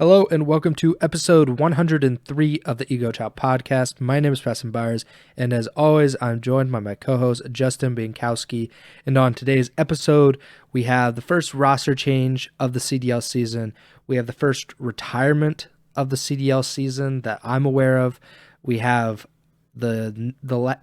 Hello and welcome to episode 103 of the Ego Chall Podcast. My name is Preston Byers, and as always, I'm joined by my co-host Justin Binkowski. And on today's episode, we have the first roster change of the CDL season. We have the first retirement of the CDL season that I'm aware of. We have the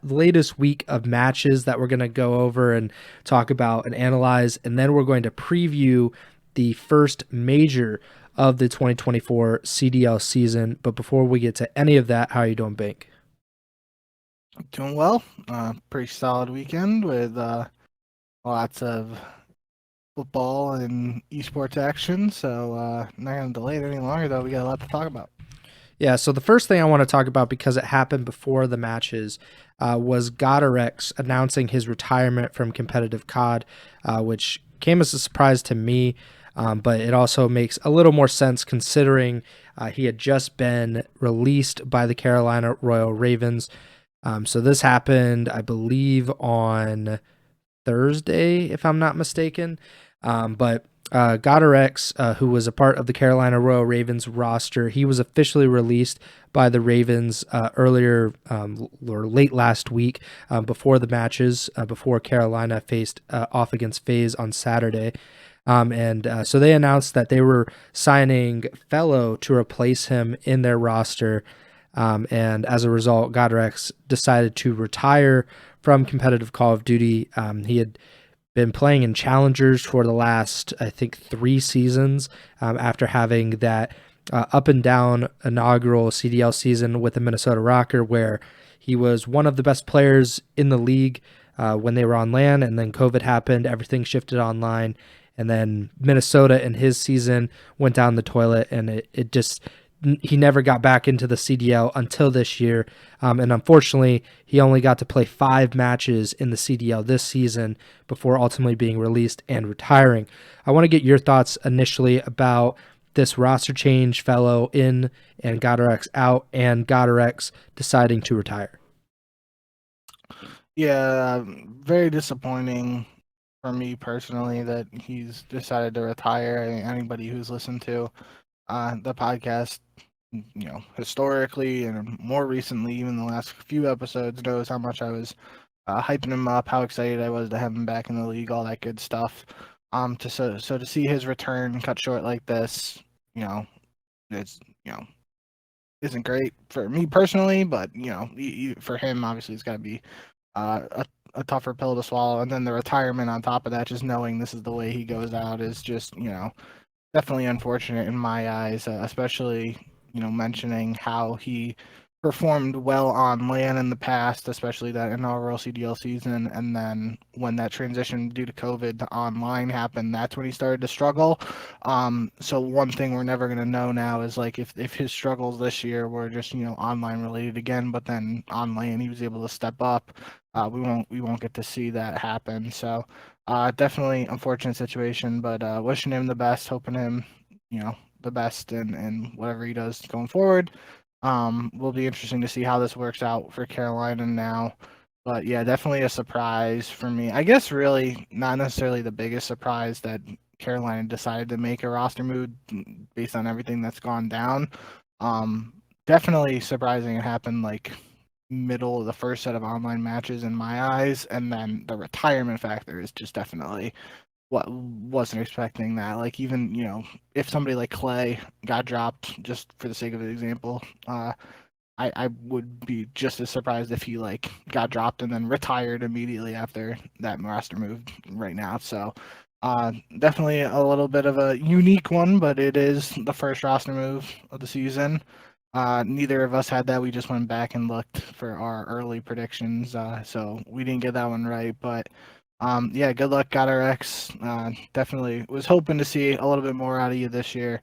latest week of matches that we're going to go over and talk about and analyze, and then we're going to preview the first major of the 2024 CDL season. But before we get to any of that, how are you doing, Bink? Doing well. Pretty solid weekend with lots of football and esports action. So not going to delay it any longer, though. We got a lot to talk about. Yeah, so the first thing I want to talk about, because it happened before the matches, was GodRx announcing his retirement from competitive COD, which came as a surprise to me. But it also makes a little more sense considering he had just been released by the Carolina Royal Ravens. So this happened, I believe, on Thursday, if I'm not mistaken. But GodRx, who was a part of the Carolina Royal Ravens roster, he was officially released by the Ravens earlier or late last week before the matches, before Carolina faced off against FaZe on Saturday. So they announced that they were signing Fellow to replace him in their roster. And as a result, GodRx decided to retire from competitive Call of Duty. He had been playing in Challengers for the last, I think, 3 seasons after having that up and down inaugural CDL season with the Minnesota Rocker, where he was one of the best players in the league when they were on LAN, and then COVID happened, everything shifted online. And then Minnesota in his season went down the toilet, and he never got back into the CDL until this year. And unfortunately, he only got to play 5 matches in the CDL this season before ultimately being released and retiring. I want to get your thoughts initially about this roster change, Fellow in and GodRx out, and GodRx deciding to retire. Yeah, very disappointing for me personally that he's decided to retire. Anybody who's listened to the podcast, historically and more recently, even the last few episodes, knows how much I was hyping him up, how excited I was to have him back in the league, all that good stuff. So to see his return cut short like this, it's isn't great for me personally, but for him, obviously, it's got to be a tougher pill to swallow. And then the retirement on top of that, just knowing this is the way he goes out, is just definitely unfortunate in my eyes, especially mentioning how he performed well on LAN in the past, especially that inaugural CDL season, and then when that transition due to COVID to online happened, that's when he started to struggle. So one thing we're never gonna know now is like if his struggles this year were just online related again, but then on LAN he was able to step up. We won't get to see that happen. So definitely unfortunate situation, but wishing him the best, hoping him the best in whatever he does going forward. Will be interesting to see how this works out for Carolina now. But yeah, definitely a surprise for me. I guess really not necessarily the biggest surprise that Carolina decided to make a roster move based on everything that's gone down. Definitely surprising it happened like middle of the first set of online matches in my eyes, and then the retirement factor is just definitely what wasn't expecting that. Like even if somebody like Clay got dropped, just for the sake of an example, I would be just as surprised if he like got dropped and then retired immediately after that roster move right now. So definitely a little bit of a unique one, but it is the first roster move of the season. Neither of us had that. We just went back and looked for our early predictions, so we didn't get that one right. But yeah, good luck, GodRx. Definitely was hoping to see a little bit more out of you this year,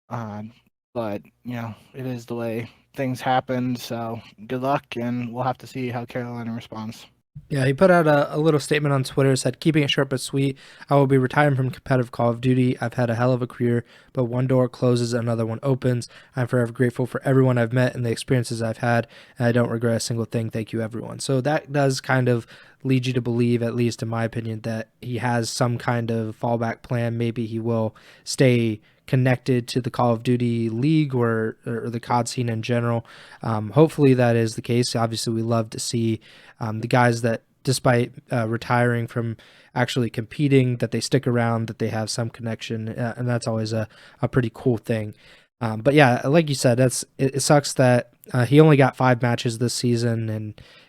but it is the way things happen. So good luck, and we'll have to see how Carolina responds. Yeah, he put out a little statement on Twitter, said, "Keeping it short but sweet, I will be retiring from competitive Call of Duty. I've had a hell of a career, but one door closes, another one opens. I'm forever grateful for everyone I've met and the experiences I've had, and I don't regret a single thing. Thank you, everyone." So that does kind of lead you to believe, at least in my opinion, that he has some kind of fallback plan. Maybe he will stay connected to the Call of Duty League or the COD scene in general. Hopefully that is the case. Obviously, we love to see the guys that, despite retiring from actually competing, that they stick around, that they have some connection, and that's always a pretty cool thing. But yeah, like you said, it sucks that he only got 5 matches this season,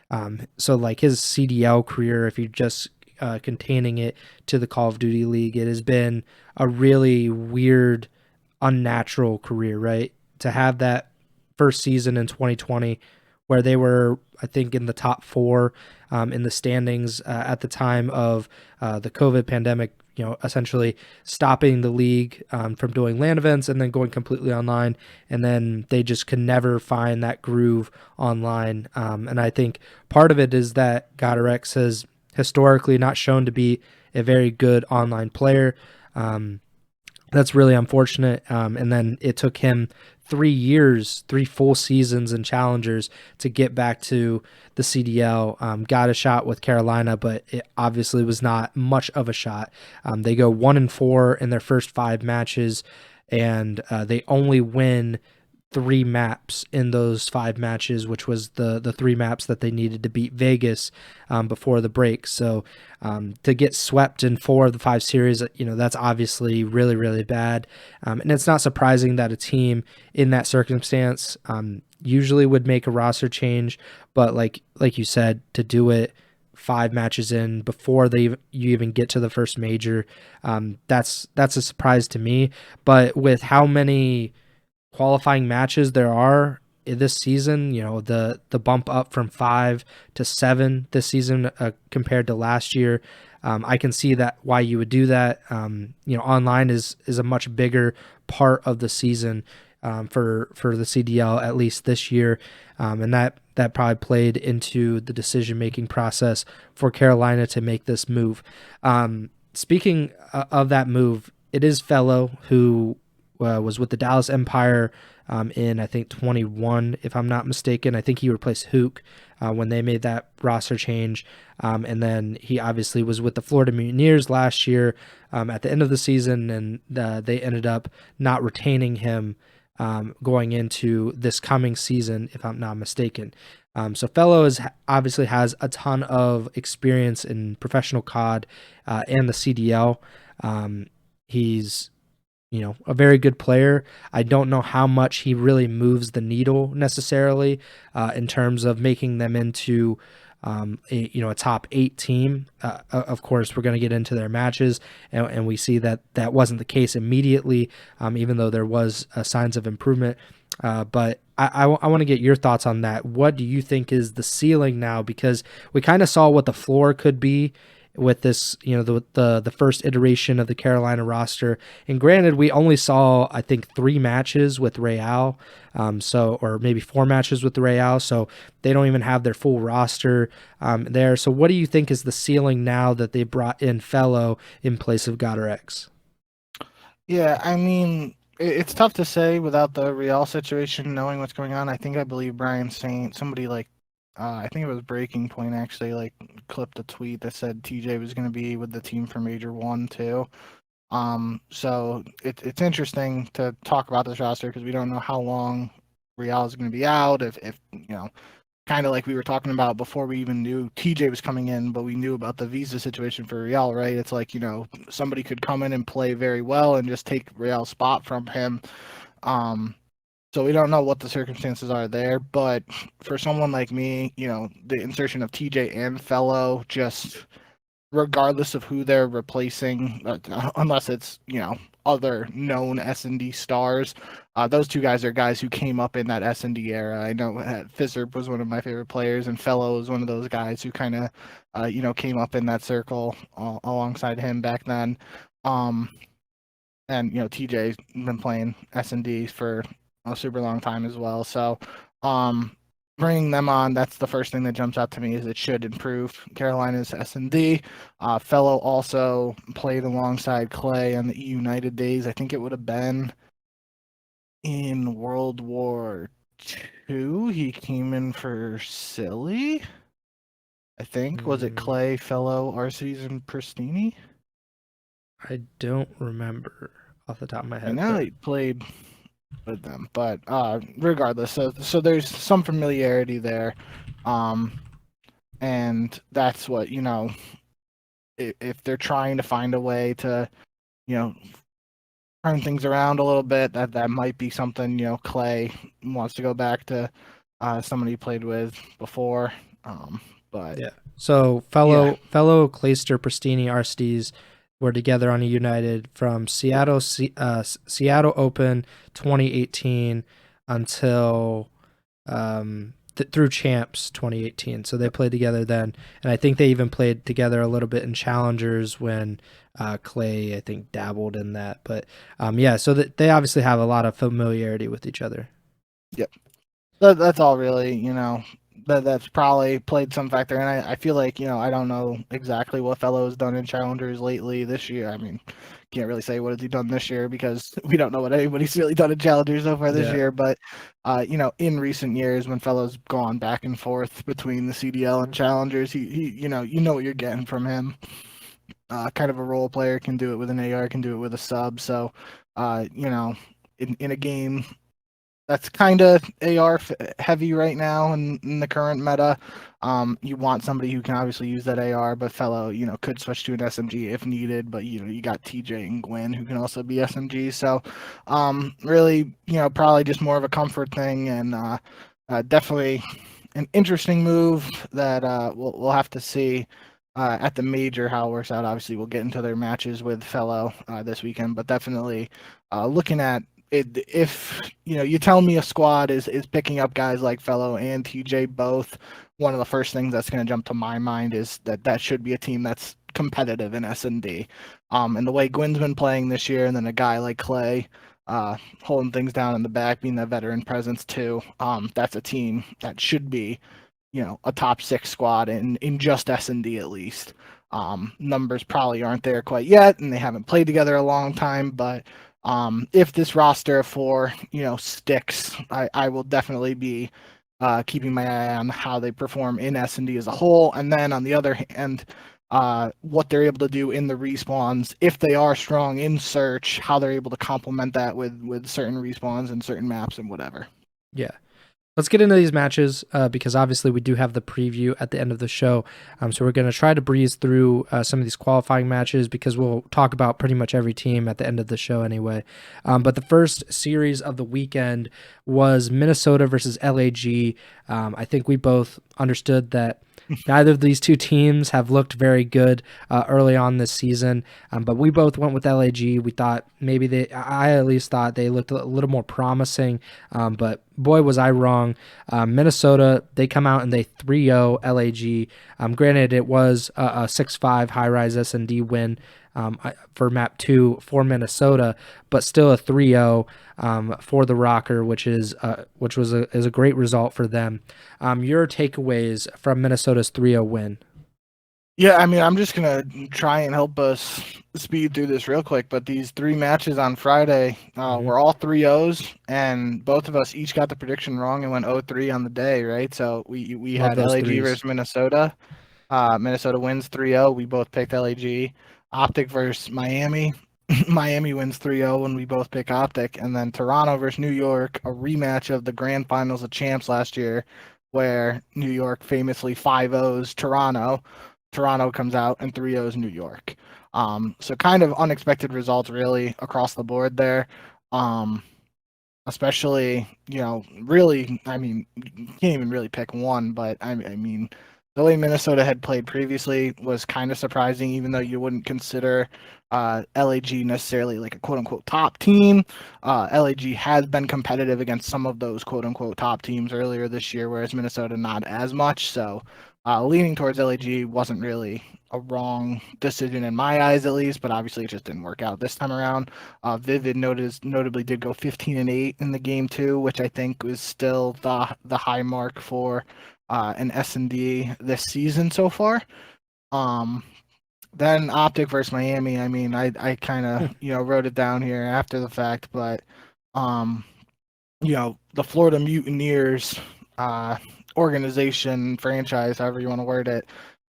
and so like his CDL career, if you're just containing it to the Call of Duty League, it has been a really weird, unnatural career, right? To have that first season in 2020 where they were, I think, in the top 4 in the standings at the time of the COVID pandemic, essentially stopping the league from doing LAN events and then going completely online. And then they just could never find that groove online. And I think part of it is that GodRx has historically not shown to be a very good online player. That's really unfortunate. And then it took him 3 years, 3 full seasons in Challengers to get back to the CDL. Got a shot with Carolina, but it obviously was not much of a shot. They go 1-4 in their first 5 matches, and they only win 3 maps in those 5 matches, which was the 3 maps that they needed to beat Vegas before the break. So to get swept in 4 of the 5 series, that's obviously really, really bad. And it's not surprising that a team in that circumstance usually would make a roster change, but like you said, to do it 5 matches in before you even get to the first major, that's a surprise to me. But with how many qualifying matches there are in this season, the bump up from 5 to 7 this season compared to last year, I can see that why you would do that. Online is a much bigger part of the season for the CDL, at least this year, and that probably played into the decision making process for Carolina to make this move. Speaking of that move, it is Fellow who was with the Dallas Empire in, I think, 21, if I'm not mistaken. I think he replaced Hook when they made that roster change. And then he obviously was with the Florida Mutineers last year at the end of the season, and they ended up not retaining him going into this coming season, if I'm not mistaken. So Fellow obviously has a ton of experience in professional COD and the CDL. He's a very good player. I don't know how much he really moves the needle necessarily in terms of making them into a top 8 team. Of course, we're going to get into their matches, and we see that wasn't the case immediately, even though there was signs of improvement. But I want to get your thoughts on that. What do you think is the ceiling now? Because we kind of saw what the floor could be with this, the first iteration of the Carolina roster. And granted, we only saw, I think, 3 matches with Real, or maybe 4 matches with the Real, so they don't even have their full roster there. So what do you think is the ceiling now that they brought in Fellow in place of GodRx? Yeah, I mean, it's tough to say without the Real situation, knowing what's going on. I believe Brian saying somebody like, I think it was Breaking Point actually, like, clipped a tweet that said TJ was going to be with the team for Major 1 too. So it's interesting to talk about this roster because we don't know how long Real is going to be out. If kind of like we were talking about before we even knew TJ was coming in, but we knew about the visa situation for Real, right? It's like, somebody could come in and play very well and just take Real's spot from him. So we don't know what the circumstances are there, but for someone like me, the insertion of TJ and Fellow, just regardless of who they're replacing, unless it's, other known S&D stars, those 2 guys are guys who came up in that S&D era. I know Fizzerb was one of my favorite players, and Fellow was one of those guys who kind of, came up in that circle alongside him back then. And, TJ's been playing S&D for a super long time as well. So bringing them on, that's the first thing that jumps out to me, is it should improve Carolina's S&D. Fellow also played alongside Clay on the United days. I think it would have been in World War II. He came in for Silly, I think. Was it Clay, Fellow, Arces, and Pristini? I don't remember off the top of my I head. know he played with them, but regardless, so there's some familiarity there, and that's what if they're trying to find a way to you know turn things around a little bit, that might be something. Clay wants to go back to somebody he played with before, but Yeah. So yeah, fellow Clayster Pristini Arstes were together on a United from Seattle Open 2018 until through Champs 2018. So they played together then, and I think they even played together a little bit in Challengers when Clay, I think, dabbled in that. But yeah, so that they obviously have a lot of familiarity with each other. yep. That's all really. That's probably played some factor, and I feel like I don't know exactly what Fellow's done in Challengers lately this year. I mean, can't really say what has he done this year because we don't know what anybody's really done in Challengers so far this Yeah. year. But in recent years when Fellow's gone back and forth between the CDL and Challengers, he you know what you're getting from him. Kind of a role player, can do it with an AR, can do it with a sub. So, in a game that's kind of AR heavy right now in the current meta. You want somebody who can obviously use that AR, but Fellow, could switch to an SMG if needed. But you got TJ and Gwen who can also be SMG. So, really, probably just more of a comfort thing, and definitely an interesting move that we'll have to see. At the major, how it works out. Obviously, we'll get into their matches with Fellow this weekend, but definitely looking at if you tell me a squad is picking up guys like Fellow and TJ both, one of the first things that's going to jump to my mind is that should be a team that's competitive in S&D. And the way Gwen's been playing this year, and then a guy like Clay holding things down in the back, being that veteran presence too, that's a team that should be a top 6 squad in just S&D at least. Numbers probably aren't there quite yet, and they haven't played together a long time, but if this roster of 4, sticks, I will definitely be keeping my eye on how they perform in S&D as a whole, and then on the other hand, what they're able to do in the respawns. If they are strong in search, how they're able to complement that with certain respawns and certain maps and whatever. Yeah. Let's get into these matches because obviously we do have the preview at the end of the show. So we're going to try to breeze through some of these qualifying matches because we'll talk about pretty much every team at the end of the show anyway. But the first series of the weekend was Minnesota versus LAG. I think we both understood that neither of these two teams have looked very good early on this season, but we both went with LAG. We thought maybe I at least thought they looked a little more promising, but boy, was I wrong. Minnesota, they come out and they 3-0 LAG. Granted, it was a 6-5 high-rise S&D win for map 2 for Minnesota, but still a 3-0 for the Rocker, which was a great result for them. Your takeaways from Minnesota's 3-0 win? Yeah, I mean, I'm just gonna try and help us speed through this real quick. But these 3 matches on Friday were all 3-0s, and both of us each got the prediction wrong and went 0-3 on the day, right? So we Love had those LAG threes. versus Minnesota. Minnesota wins 3-0. We both picked LAG. OpTic versus Miami. Miami wins 3-0 when we both pick OpTic. And then Toronto versus New York, a rematch of the grand finals of champs last year, where New York famously 5-0s Toronto. Toronto comes out and 3-0s New York. So kind of unexpected results really across the board there. Especially, really, I mean, you can't even really pick one, but I mean, the way Minnesota had played previously was kind of surprising, even though you wouldn't consider LAG necessarily like a quote unquote top team. LAG has been competitive against some of those quote unquote top teams earlier this year, whereas Minnesota not as much. So leaning towards LAG wasn't really a wrong decision in my eyes, at least, but obviously it just didn't work out this time around. Vivid notably did go 15-8 in the game too, which I think was still the high mark for an S&D this season so far. Then OpTic versus Miami. I mean, I kind of wrote it down here after the fact, but the Florida Mutineers organization, franchise, however you want to word it,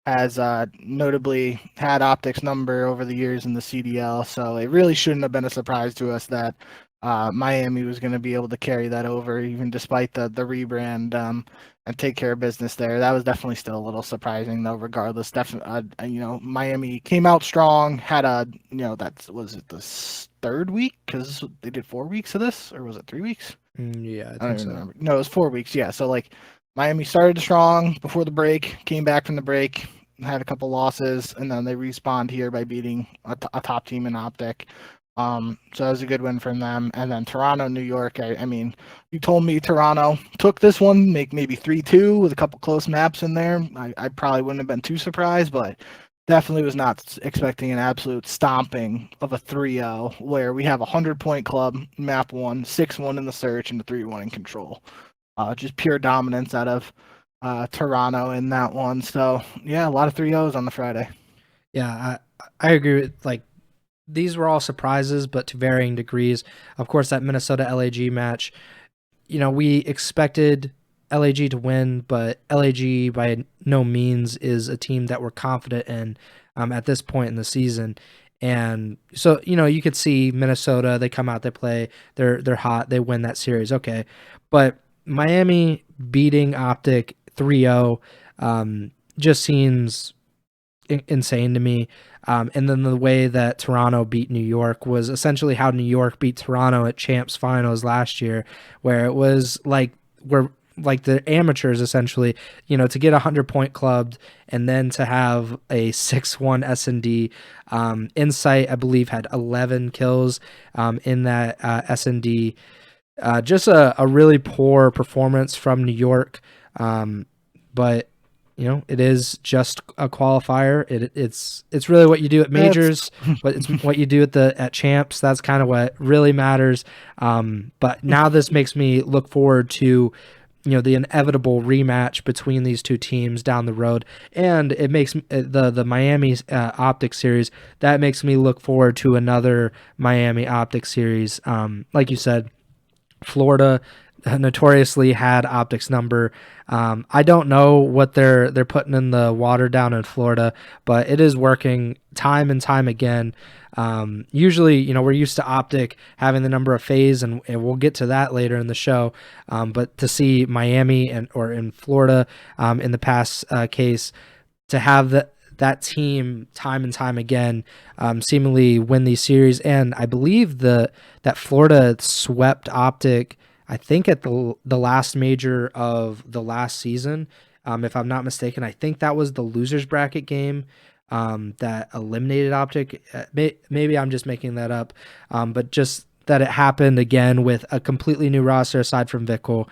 has notably had OpTic's number over the years in the CDL, so it really shouldn't have been a surprise to us that Miami was going to be able to carry that over, even despite the rebrand, and take care of business there. That was definitely still a little surprising, though. Regardless, definitely, Miami came out strong. Had that was it the third week because they did 4 weeks of this, or was it 3 weeks? Yeah, I I don't think even so. remember. No, it was 4 weeks. Yeah, so like Miami started strong before the break, came back from the break, had a couple losses, and then they respawned here by beating a top team in OpTic. So that was a good win from them. And then Toronto, New York. I mean, you told me Toronto took this one, make maybe 3-2 with a couple close maps in there. I probably wouldn't have been too surprised, but definitely was not expecting an absolute stomping of a 3-0 where we have a 100-point club, map 1, 6-1 in the search, and a 3-1 in control. Just pure dominance out of Toronto in that one. So yeah, a lot of 3-0s on the Friday. Yeah, I agree with like these were all surprises, but to varying degrees. Of course, that Minnesota LAG match, we expected LAG to win, but LAG by no means is a team that we're confident in at this point in the season. And so, you could see Minnesota, they come out, they play, they're hot, they win that series. Okay. But Miami beating OpTic 3-0 just seems insane to me. And then the way that Toronto beat New York was essentially how New York beat Toronto at Champs Finals last year, where it was like the amateurs essentially, to get a 100-point club and then to have a 6-1 S&D. Insight, I believe, had 11 kills in that S&D. Just a really poor performance from New York. But it is just a qualifier. It's really what you do at majors, but it's what you do at champs. That's kind of what really matters. But now this makes me look forward to the inevitable rematch between these two teams down the road, and it makes the Miami OpTic series, that makes me look forward to another Miami OpTic series. Like you said, Florida notoriously had OpTic's number. I don't know what they're putting in the water down in Florida, but it is working time and time again. Usually, we're used to OpTic having the number of FaZe, and we'll get to that later in the show. But to see Miami or in Florida in the past case, to have that team time and time again seemingly win these series. And I believe that Florida swept OpTic, I think, at the last major of the last season. If I'm not mistaken, I think that was the losers bracket game that eliminated OpTic. Maybe I'm just making that up, but just that it happened again with a completely new roster aside from Vickle.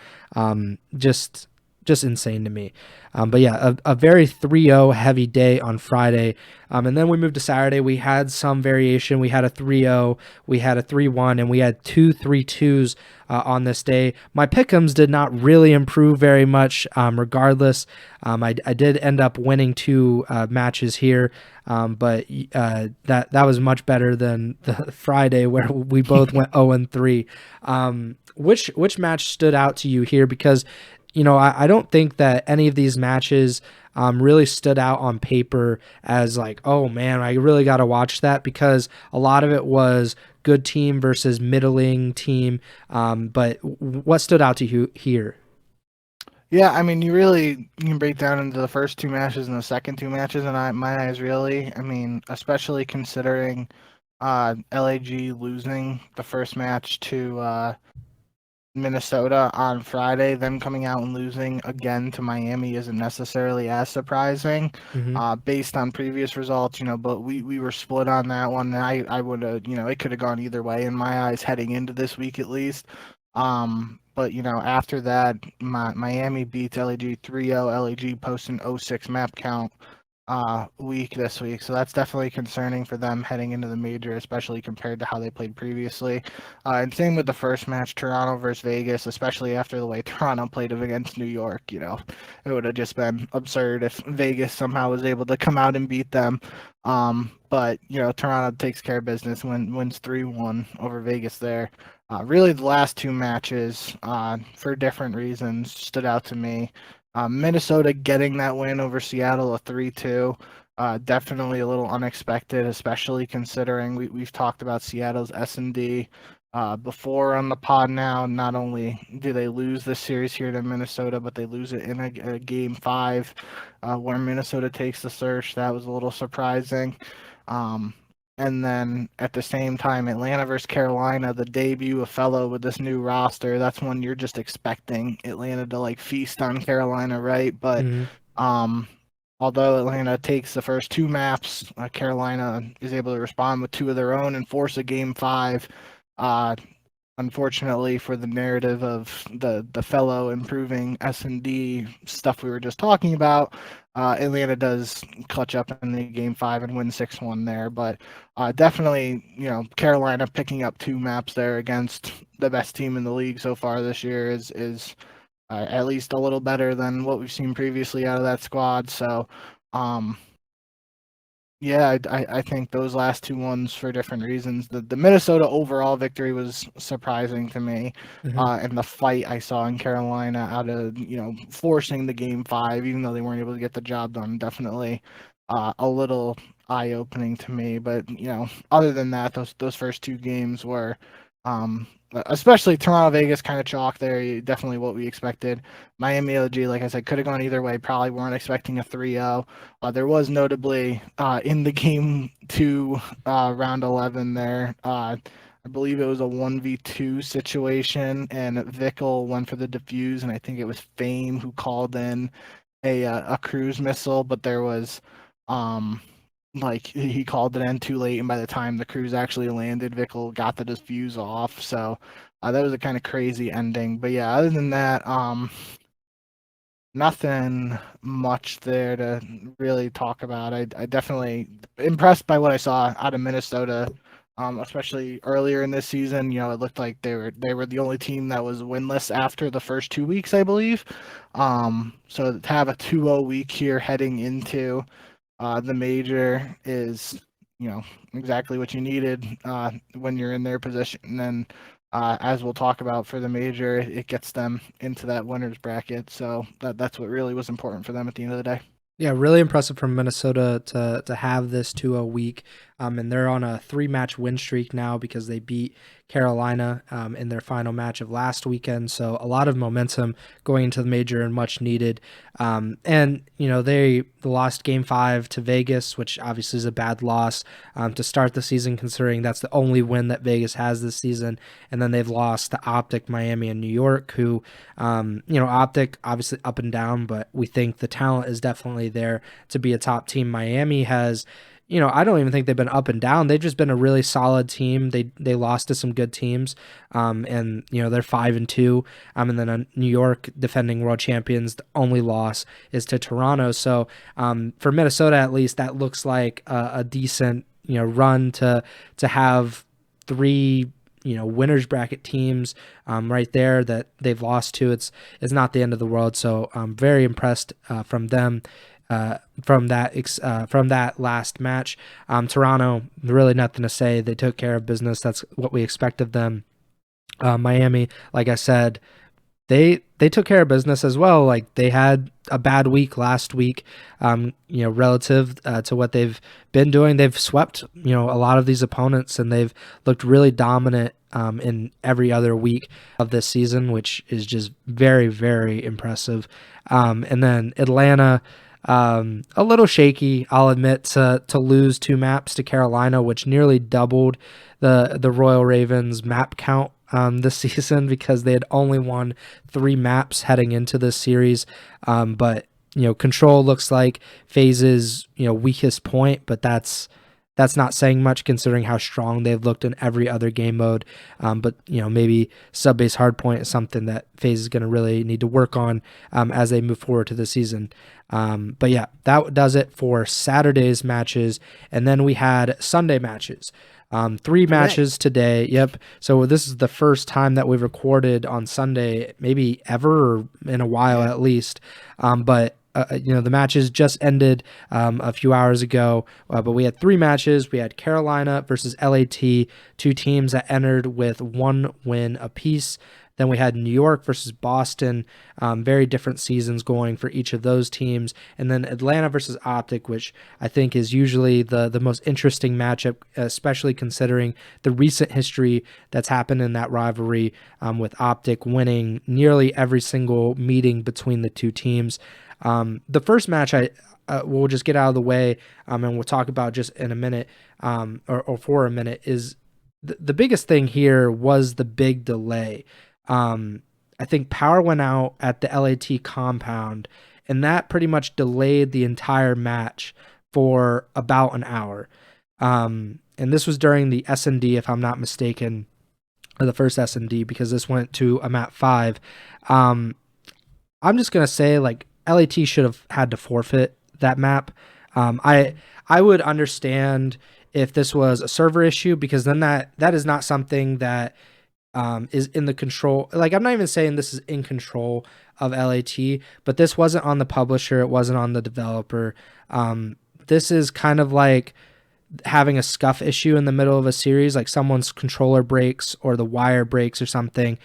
Just insane to me. But yeah, a very 3-0 heavy day on Friday. And then we moved to Saturday. We had some variation. We had a 3-0, we had a 3-1, and we had 2 3-2s on this day. My pick'ems did not really improve very much regardless. I did end up winning 2 matches here, but that was much better than the Friday where we both went 0-3. Which match stood out to you here? Because I don't think that any of these matches really stood out on paper as like, oh man, I really got to watch that, because a lot of it was good team versus middling team. But what stood out to you here? Yeah, I mean, you can break down into the first 2 matches and the second 2 matches, and my eyes really, I mean, especially considering LAG losing the first match to Minnesota on Friday, them coming out and losing again to Miami isn't necessarily as surprising, Mm-hmm. based on previous results, but we were split on that one. And I would have, it could have gone either way in my eyes heading into this week at least. But after that, Miami beats LAG 3-0. LAG posting 0-6 map count week this week, so that's definitely concerning for them heading into the major, especially compared to how they played previously. And same with the first match, Toronto versus Vegas, especially after the way Toronto played against New York. It would have just been absurd if Vegas somehow was able to come out and beat them. But Toronto takes care of business, wins 3-1 over Vegas there. Really, the last 2 matches, for different reasons, stood out to me. Minnesota getting that win over Seattle, a 3-2. Definitely a little unexpected, especially considering we've talked about Seattle's S&D before on the pod now. Not only do they lose this series here to Minnesota, but they lose it in a game 5 where Minnesota takes the search. That was a little surprising. And then at the same time, Atlanta versus Carolina, the debut of Fellow with this new roster. That's when you're just expecting Atlanta to like feast on Carolina, right? But although Atlanta takes the first 2 maps, Carolina is able to respond with 2 of their own and force a game 5. Unfortunately for the narrative of the Fellow improving S&D stuff we were just talking about, Atlanta does clutch up in the game 5 and win 6-1 there. But definitely, Carolina picking up 2 maps there against the best team in the league so far this year is at least a little better than what we've seen previously out of that squad. So, yeah, I think those last 2 ones for different reasons. The Minnesota overall victory was surprising to me, and the fight I saw in Carolina out of forcing the game 5, even though they weren't able to get the job done, definitely a little eye-opening to me. But other than that, those first 2 games were, especially Toronto Vegas, kind of chalk there. Definitely what we expected. Miami LG, like I said, could have gone either way. Probably weren't expecting a 3-0. There was notably in the game 2, round 11 there. I believe it was a 1v2 situation, and Vickle went for the defuse, and I think it was Fame who called in a cruise missile, but there was he called it in too late, and by the time the cruise actually landed, Vickle got the defuse off. So that was a kind of crazy ending. But yeah, other than that, nothing much there to really talk about. I definitely impressed by what I saw out of Minnesota, especially earlier in this season. It looked like they were the only team that was winless after the first 2 weeks, I believe. So to have a 2-0 week here heading into the major is, exactly what you needed when you're in their position. And then, as we'll talk about for the major, it gets them into that winner's bracket. So that's what really was important for them at the end of the day. Yeah, really impressive from Minnesota to have this 2-0 week. And they're on a 3-match win streak now because they beat Carolina in their final match of last weekend. So a lot of momentum going into the major and much needed. And they lost game 5 to Vegas, which obviously is a bad loss to start the season, considering that's the only win that Vegas has this season. And then they've lost to OpTic, Miami, and New York, who, OpTic obviously up and down, but we think the talent is definitely there to be a top team. Miami has, I don't even think they've been up and down. They've just been a really solid team. They lost to some good teams, and they're 5-2. And then New York, defending world champions, the only loss is to Toronto. So for Minnesota, at least, that looks like a decent run to have 3 winners bracket teams right there that they've lost to. It's not the end of the world. So I'm very impressed from them. From that last match. Toronto, really nothing to say. They took care of business. That's what we expect of them. Miami, like I said, they took care of business as well. Like, they had a bad week last week, relative to what they've been doing. They've swept, a lot of these opponents, and they've looked really dominant in every other week of this season, which is just very, very impressive. And then Atlanta, a little shaky, I'll admit, to lose 2 maps to Carolina, which nearly doubled the Royal Ravens map count this season, because they had only won 3 maps heading into this series. But control looks like FaZe's weakest point, but that's not saying much considering how strong they've looked in every other game mode. But maybe sub-base hardpoint is something that FaZe is going to really need to work on as they move forward to the season. But yeah, that does it for Saturday's matches. And then we had Sunday matches. 3 matches today. Yep. So this is the first time that we've recorded on Sunday, maybe ever, or in a while at least. But the matches just ended a few hours ago, but we had 3 matches. We had Carolina versus LAT, 2 teams that entered with 1 win apiece. Then we had New York versus Boston, very different seasons going for each of those teams. And then Atlanta versus OpTic, which I think is usually the most interesting matchup, especially considering the recent history that's happened in that rivalry, with OpTic winning nearly every single meeting between the two teams. The first match we'll just get out of the way, and we'll talk about just in a minute, or for a minute, is the biggest thing here was the big delay. I think power went out at the LAT compound, and that pretty much delayed the entire match for about an hour. And this was during the S&D, if I'm not mistaken, or the first S&D, because this went to a map 5. I'm just gonna say, like, LAT should have had to forfeit that map. I would understand if this was a server issue, because then that is not something that is in the control. Like, I'm not even saying this is in control of LAT, but this wasn't on the publisher. It wasn't on the developer. This is kind of like having a scuff issue in the middle of a series, like someone's controller breaks or the wire breaks or something.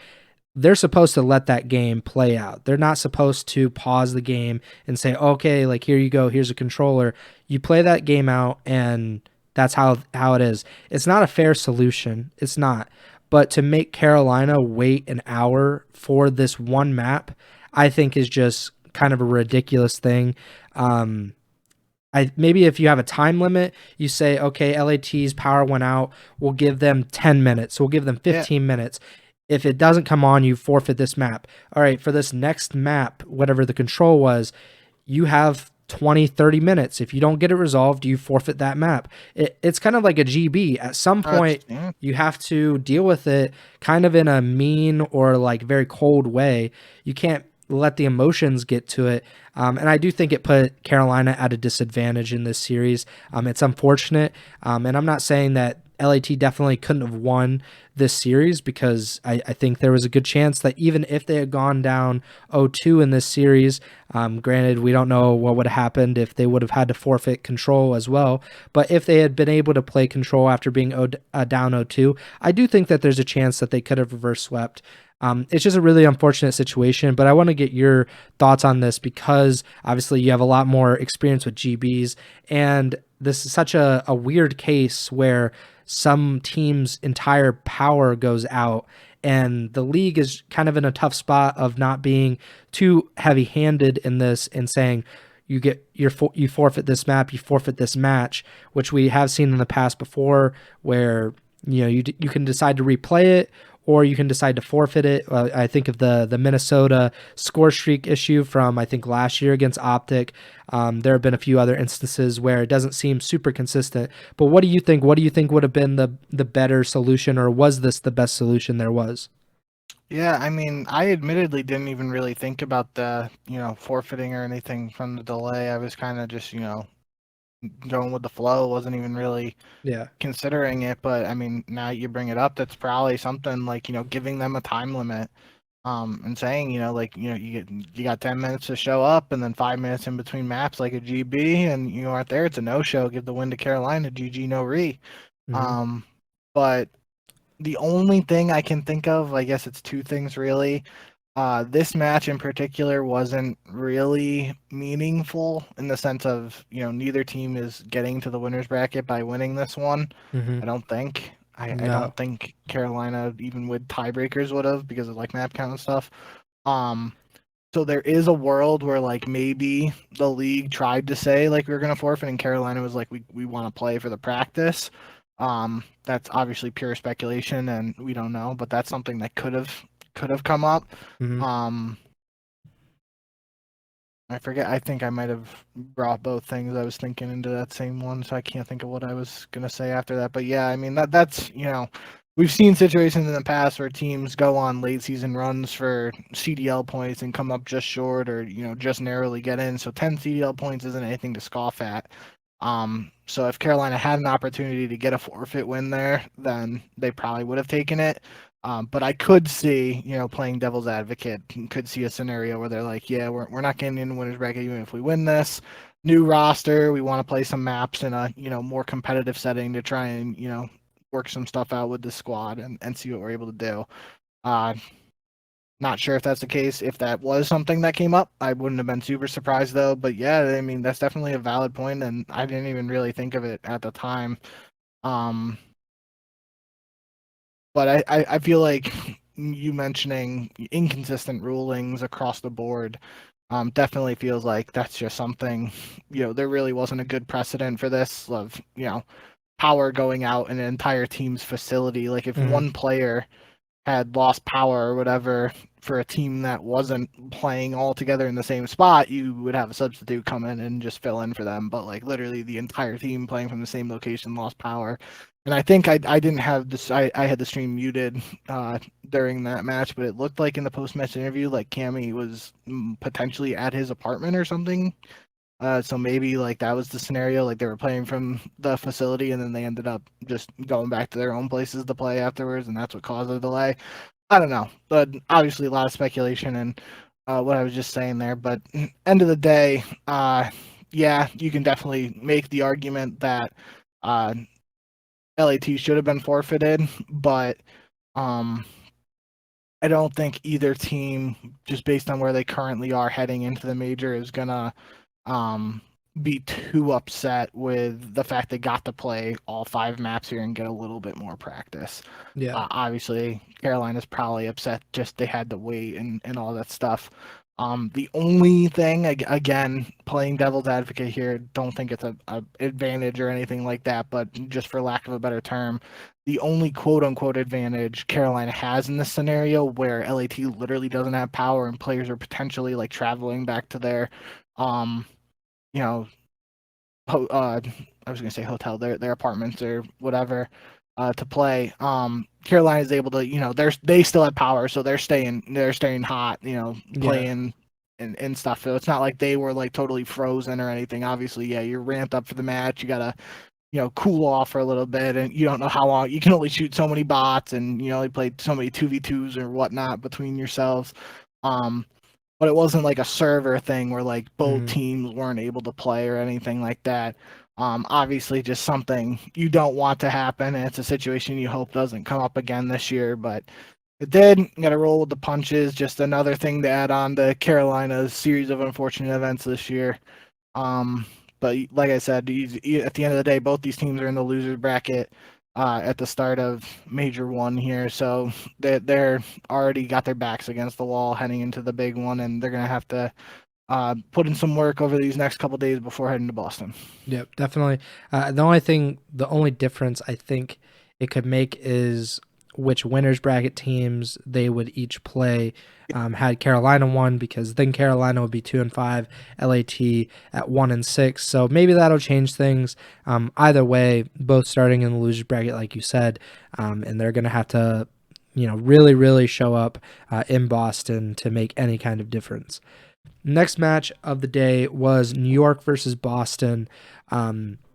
They're supposed to let that game play out. They're not supposed to pause the game and say, okay, like, here you go, here's a controller. You play that game out, and that's how it is. It's not a fair solution. It's not. But to make Carolina wait an hour for this one map, I think is just kind of a ridiculous thing. Maybe if you have a time limit, you say, okay, LAT's power went out. We'll give them 10 minutes. We'll give them 15 minutes. If it doesn't come on, you forfeit this map. All right, for this next map, whatever the control was, you have 20, 30 minutes. If you don't get it resolved, you forfeit that map. It's kind of like a GB. At some point, you have to deal with it kind of in a mean or like very cold way. You can't let the emotions get to it. And I do think it put Carolina at a disadvantage in this series. It's unfortunate. And I'm not saying that LAT definitely couldn't have won this series, because I think there was a good chance that even if they had gone down 0-2 in this series, granted, we don't know what would have happened if they would have had to forfeit control as well, but if they had been able to play control after being down 0-2, I do think that there's a chance that they could have reverse swept. It's just a really unfortunate situation, but I want to get your thoughts on this, because obviously you have a lot more experience with GBs, and this is such a weird case where some team's entire power goes out, and the league is kind of in a tough spot of not being too heavy-handed in this and saying you forfeit this map, you forfeit this match, which we have seen in the past before, where you can decide to replay it, or you can decide to forfeit it. I think of the Minnesota score streak issue from, I think, last year against OpTic. There have been a few other instances where it doesn't seem super consistent. But what do you think? What do you think would have been the better solution, or was this the best solution there was? Yeah, I mean, I admittedly didn't even really think about the, forfeiting or anything from the delay. I was kind of just, going with the flow. Wasn't even really considering it. But I mean, now you bring it up, that's probably something like, giving them a time limit, and saying, you got 10 minutes to show up, and then 5 minutes in between maps, like a GB, and you aren't there, it's a no-show. Give the win to Carolina. GG, no re. But the only thing I can think of, I guess it's two things really. This match in particular wasn't really meaningful in the sense of, neither team is getting to the winner's bracket by winning this one. I don't think. I don't think Carolina, even with tiebreakers, would have, because of like map count and stuff. So there is a world where like maybe the league tried to say like we were gonna forfeit, and Carolina was like we want to play for the practice. That's obviously pure speculation, and we don't know, but that's something that could have come up. I forget. I think I might have brought both things I was thinking into that same one, so I can't think of what I was gonna say after that. But yeah, I mean that's we've seen situations in the past where teams go on late season runs for CDL points and come up just short, or just narrowly get in. So 10 CDL points isn't anything to scoff at. So if Carolina had an opportunity to get a forfeit win there, then they probably would have taken it. But I could see, playing devil's advocate, could see a scenario where they're like, yeah, we're not getting in the winner's bracket even if we win this. New roster, we want to play some maps in a, more competitive setting to try and, work some stuff out with the squad and see what we're able to do. Not sure if that's the case. If that was something that came up, I wouldn't have been super surprised though. But yeah, I mean that's definitely a valid point, and I didn't even really think of it at the time. Um, but I feel like you mentioning inconsistent rulings across the board definitely feels like that's just something, there really wasn't a good precedent for this of, power going out in an entire team's facility. Like if Hmm. one player had lost power or whatever for a team that wasn't playing all together in the same spot, you would have a substitute come in and just fill in for them. But like literally the entire team playing from the same location lost power. And I think I didn't have this. I had the stream muted during that match, but it looked like in the post match interview, like Cammy was potentially at his apartment or something. So maybe like that was the scenario. Like they were playing from the facility, and then they ended up just going back to their own places to play afterwards, and that's what caused the delay. I don't know, but obviously a lot of speculation and what I was just saying there. But end of the day, yeah, you can definitely make the argument that uh, LAT should have been forfeited, but um, I don't think either team, just based on where they currently are heading into the major, is gonna um, be too upset with the fact they got to play all 5 maps here and get a little bit more practice. Yeah. Obviously, Carolina's probably upset just they had to wait and all that stuff. The only thing, again, playing devil's advocate here, don't think it's a advantage or anything like that, but just for lack of a better term, the only quote unquote advantage Carolina has in this scenario where LAT literally doesn't have power and players are potentially like traveling back to their um you know, I was gonna say hotel, their apartments or whatever, to play. Carolina is able to, they still have power, so they're staying hot, Yeah. playing and stuff. So it's not like they were like totally frozen or anything. Obviously, yeah, you're ramped up for the match. You gotta, cool off for a little bit, and you don't know how long. You can only shoot so many bots, and you only play so many 2v2s or whatnot between yourselves. Um, but it wasn't like a server thing where like both Hmm. teams weren't able to play or anything like that. Obviously, just something you don't want to happen, and it's a situation you hope doesn't come up again this year. But it did. Got to roll with the punches. Just another thing to add on to Carolina's series of unfortunate events this year. Um, but like I said, at the end of the day, both these teams are in the losers bracket at the start of Major One here, so they're already got their backs against the wall heading into the big one, and they're gonna have to put in some work over these next couple days before heading to Boston. Yep, definitely. The only difference I think it could make is which winners bracket teams they would each play. Had Carolina won, because then Carolina would be 2-5, LAT at 1-6. So maybe that'll change things. Either way, both starting in the losers bracket, like you said, and they're gonna have to, really, really show up in Boston to make any kind of difference. Next match of the day was New York versus Boston.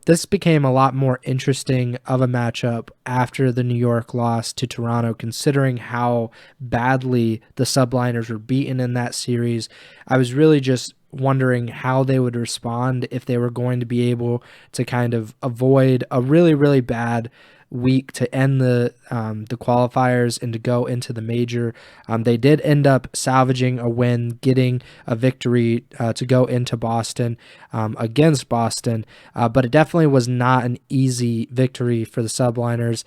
This became a lot more interesting of a matchup after the New York loss to Toronto, considering how badly the Subliners were beaten in that series. I was really just wondering how they would respond, if they were going to be able to kind of avoid a really, really bad week to end the qualifiers and to go into the major. They did end up salvaging a win, getting a victory to go into Boston against Boston, but it definitely was not an easy victory for the Subliners.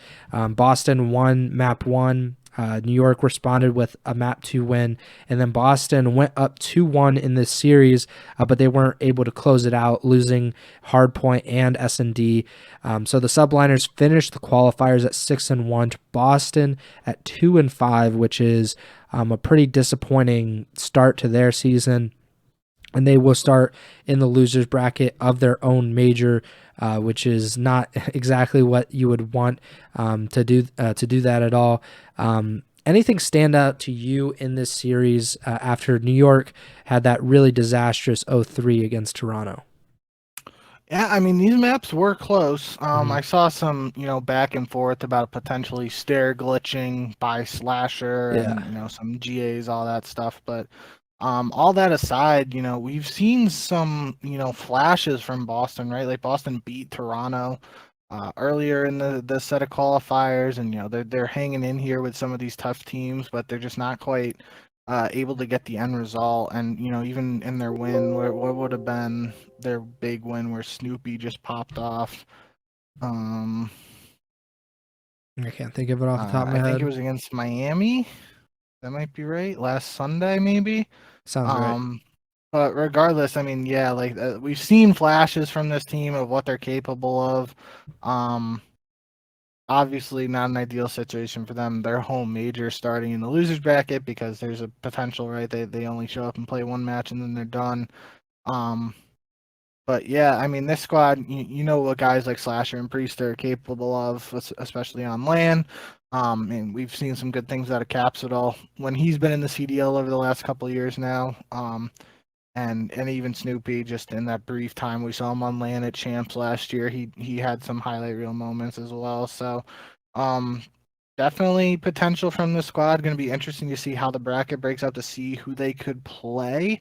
Boston won map 1. New York responded with a map 2 win, and then Boston went up 2-1 in this series, but they weren't able to close it out, losing Hardpoint and S&D. So the Subliners finished the qualifiers at 6-1, to Boston at 2-5, which is a pretty disappointing start to their season. And they will start in the losers bracket of their own major, which is not exactly what you would want to do that at all. Anything stand out to you in this series after New York had that really disastrous 0-3 against Toronto? Yeah, I mean these maps were close. Hmm. I saw some, back and forth about potentially stair glitching by Slasher Yeah. and some GAs, all that stuff. But all that aside, we've seen some, flashes from Boston, right? Like Boston beat Toronto earlier in the set of qualifiers, and they're hanging in here with some of these tough teams, but they're just not quite able to get the end result. And even in their win, what would have been their big win where Snoopy just popped off. Um, I can't think of it off the top of my I think it head. was against Miami. That might be right. Last Sunday, maybe. Sounds right. Um, but regardless, I mean, yeah, like we've seen flashes from this team of what they're capable of. Um, Obviously, not an ideal situation for them. Their home major starting in the losers bracket because there's a potential, right? They only show up and play one match and then they're done. Um, but yeah, I mean, this squad, you know what guys like Slasher and Priest are capable of, especially on land. And we've seen some good things out of Capsidal when he's been in the CDL over the last couple of years now. And even Snoopy, just in that brief time we saw him on land at Champs last year, he had some highlight reel moments as well. So, um, definitely potential from the squad. Going to be interesting to see how the bracket breaks out to see who they could play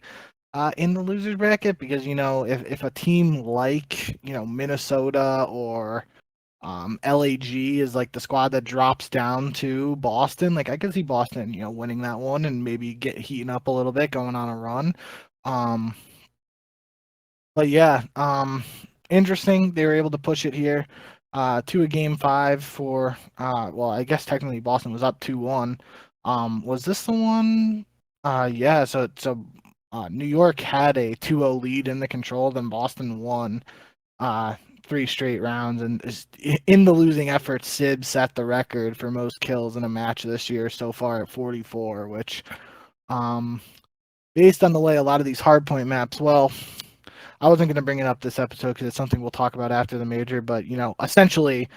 in the losers bracket, because if a team like Minnesota or LAG is like the squad that drops down to Boston, like I could see Boston winning that one and maybe get heating up a little bit, going on a run. Um, but yeah, interesting. They were able to push it here to a game 5 for well, I guess technically Boston was up 2-1. Was this the one? Yeah, so New York had a 2-0 lead in the control, then Boston won 3 straight rounds, and in the losing effort, Sib set the record for most kills in a match this year so far at 44, which based on the way a lot of these hardpoint maps, well, I wasn't going to bring it up this episode because it's something we'll talk about after the major, but essentially,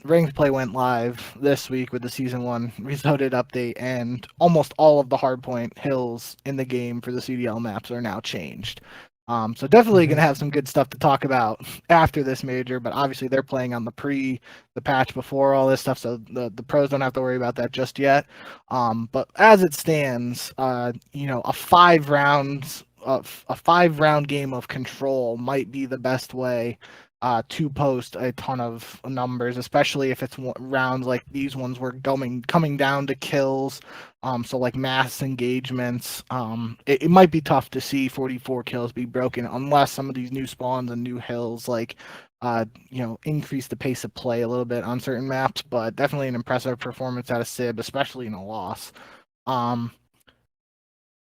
ranked play went live this week with the season 1 reloaded update, and almost all of the hardpoint hills in the game for the CDL maps are now changed. So definitely going to have some good stuff to talk about after this major, but obviously they're playing on the patch before all this stuff, so the pros don't have to worry about that just yet. But as it stands, a 5 round game of control might be the best way to post a ton of numbers, especially if it's rounds like these ones were coming down to kills. So like mass engagements, it might be tough to see 44 kills be broken unless some of these new spawns and new hills increase the pace of play a little bit on certain maps. But definitely an impressive performance out of Sib, especially in a loss.